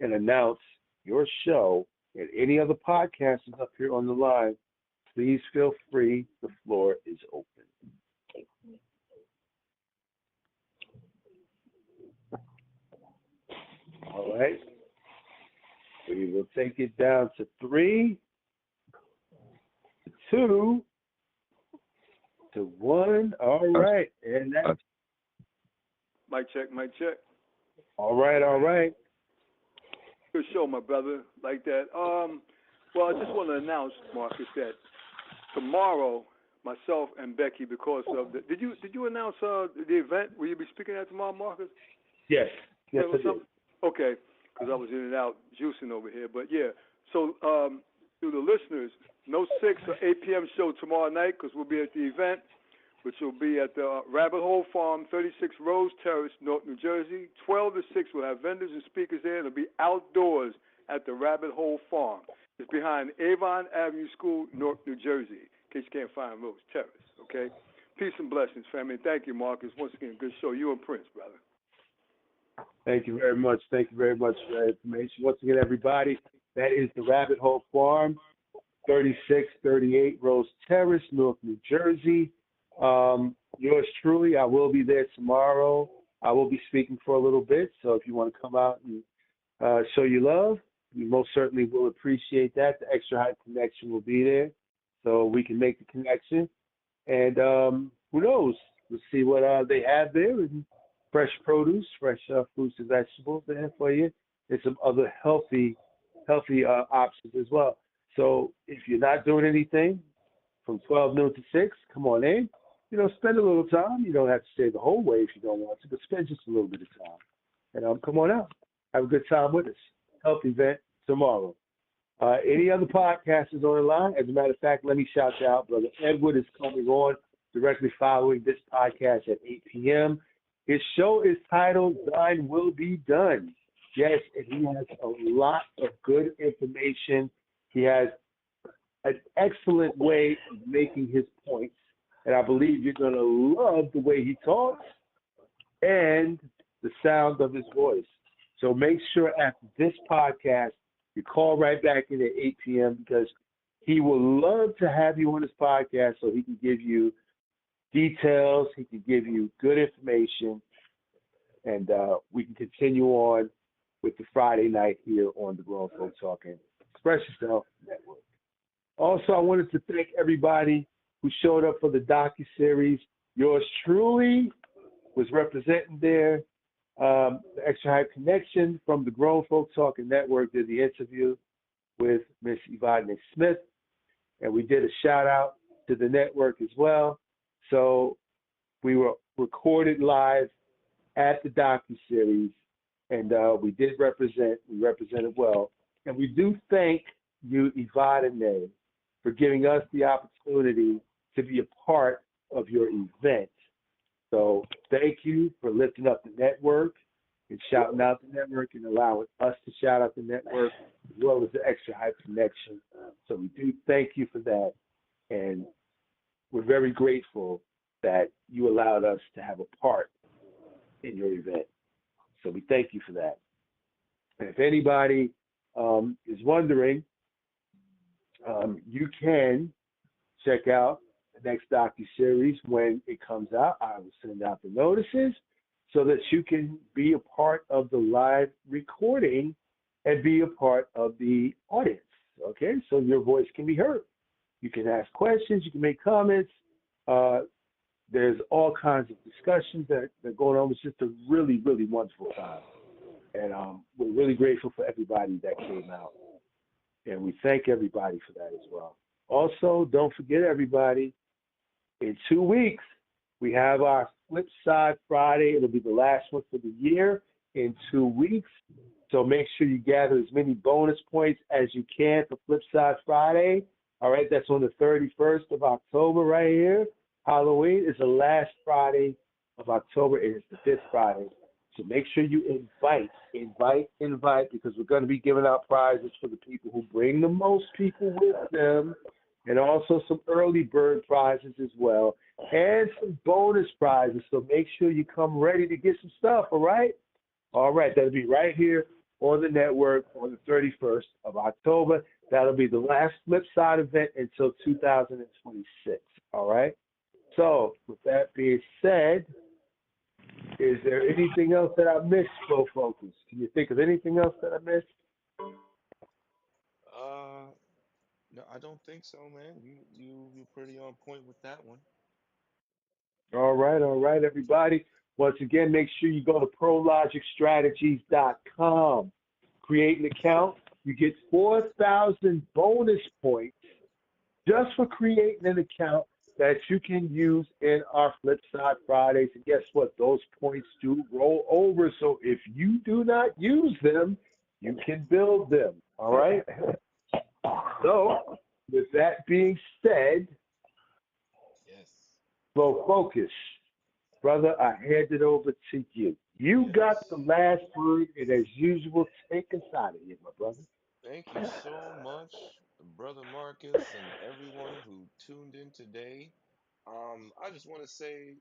and announce your show and any other podcasters up here on the line, please feel free. The floor is open. All right. We will take it down to 3, to 2, to 1. All right. And that's Mic check. all right. Good show, my brother. Like that. Well, I just want to announce, Marcus, that tomorrow, myself and Becky, because of the did you announce the event? Will you be speaking at tomorrow, Marcus? Yes, I did. Okay, because I was in and out juicing over here. But yeah, so to the listeners, no 6 or 8 p.m. show tomorrow night because we'll be at the event, which will be at the Rabbit Hole Farm, 36 Rose Terrace, Newark, New Jersey. 12 to 6, we'll have vendors and speakers there. It'll be outdoors at the Rabbit Hole Farm. It's behind Avon Avenue School, Newark, New Jersey, in case you can't find Rose Terrace, okay? Peace and blessings, family. Thank you, Marcus. Once again, good show. You and Prince, brother. Thank you very much. Thank you very much for that information. Once again, everybody, that is the Rabbit Hole Farm, 3638 Rose Terrace, Newark, New Jersey. Yours truly, I will be there tomorrow. I will be speaking for a little bit, so if you want to come out and show your love, we most certainly will appreciate that. The Xtra-Hype Connection will be there, so we can make the connection. And who knows? We'll see what they have there. And fresh produce, fresh fruits and vegetables there for you, and some other healthy healthy options as well. So if you're not doing anything from 12 noon to 6, come on in. Spend a little time. You don't have to stay the whole way if you don't want to, but spend just a little bit of time. And come on out. Have a good time with us. Health event tomorrow. Any other podcasters on the line? As a matter of fact, let me shout you out. Brother Edward is coming on directly following this podcast at 8 p.m. His show is titled Thine Will Be Done. Yes, and he has a lot of good information. He has an excellent way of making his points. And I believe you're going to love the way he talks and the sound of his voice. So make sure after this podcast, you call right back in at 8 p.m. because he will love to have you on his podcast so he can give you details, he can give you good information, and we can continue on with the Friday night here on the Grown Folk Talking Express Yourself Network. Also, I wanted to thank everybody who showed up for the docuseries. Yours truly was representing there. The Xtra-Hype Connection from the Grown Folk Talking Network did the interview with Miss Yvonne Smith, and we did a shout out to the network as well. So we were recorded live at the docuseries, and we represented well. And we do thank you, Yvonne and Nay, for giving us the opportunity to be a part of your event. So thank you for lifting up the network and shouting out the network and allowing us to shout out the network as well as the Xtra-Hype Connection. So we do thank you for that. And we're very grateful that you allowed us to have a part in your event. So we thank you for that. And if anybody is wondering, you can check out the next docuseries when it comes out. I will send out the notices so that you can be a part of the live recording and be a part of the audience. Okay, so your voice can be heard. You can ask questions, you can make comments. There's all kinds of discussions that are going on. It's just a really, really wonderful time. And we're really grateful for everybody that came out. And we thank everybody for that as well. Also, don't forget, everybody, in 2 weeks, we have our Flip Side Friday. It'll be the last one for the year in 2 weeks. So make sure you gather as many bonus points as you can for Flip Side Friday. All right, that's on the 31st of October right here. Halloween is the last Friday of October, and it's the 5th Friday. So make sure you invite, because we're going to be giving out prizes for the people who bring the most people with them, and also some early bird prizes as well, and some bonus prizes. So make sure you come ready to get some stuff, all right? All right, that'll be right here on the network on the 31st of October. That'll be the last Flip Side event until 2026, all right? So with that being said, is there anything else that I missed, FloFokuz? Can you think of anything else that I missed? No, I don't think so, man. You're pretty on point with that one. All right, everybody. Once again, make sure you go to ProLogicStrategies.com. Create an account. You get 4,000 bonus points just for creating an account that you can use in our Flip Side Fridays. And guess what? Those points do roll over. So if you do not use them, you can build them. All right? So with that being said, yes, FloFokuz, brother, I hand it over to you. You got the last word, and as usual, take us out of here, my brother. thank you so much, Brother Marcus, and everyone who tuned in today. I just want to say,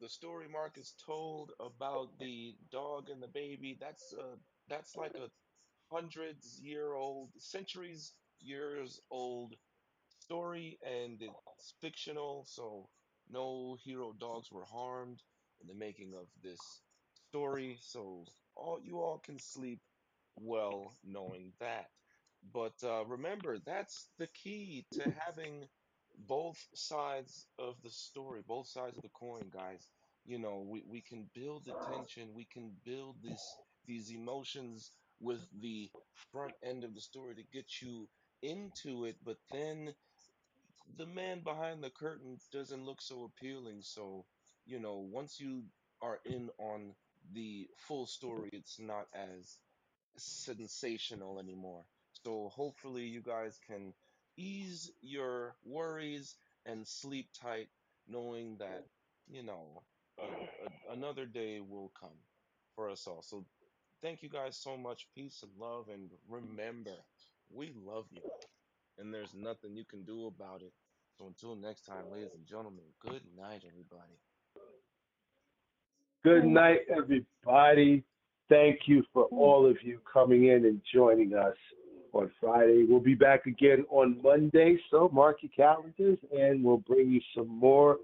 the story Marcus told about the dog and the baby, that's like a centuries years old story, and it's fictional, so no hero dogs were harmed in the making of this story. So you all can sleep well knowing that. But remember, that's the key to having both sides of the story, both sides of the coin, guys. We can build the tension, we can build these emotions with the front end of the story to get you into it, but then the man behind the curtain doesn't look so appealing. So, once you are in on the full story, it's not as sensational anymore. So, hopefully, you guys can ease your worries and sleep tight, knowing that, you know, another day will come for us all. So, thank you guys so much. Peace and love. And remember, we love you and there's nothing you can do about it. So until next time, ladies and gentlemen, good night, everybody. Good night, everybody. Thank you for all of you coming in and joining us on Friday. We'll be back again on Monday, so mark your calendars, and we'll bring you some more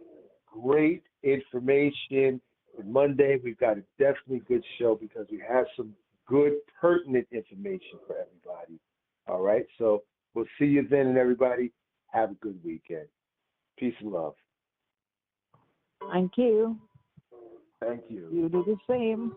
great information. And Monday, we've got a definitely good show because we have some good, pertinent information for everybody. All right, so we'll see you then, and everybody, have a good weekend. Peace and love. Thank you. Thank you. You do the same.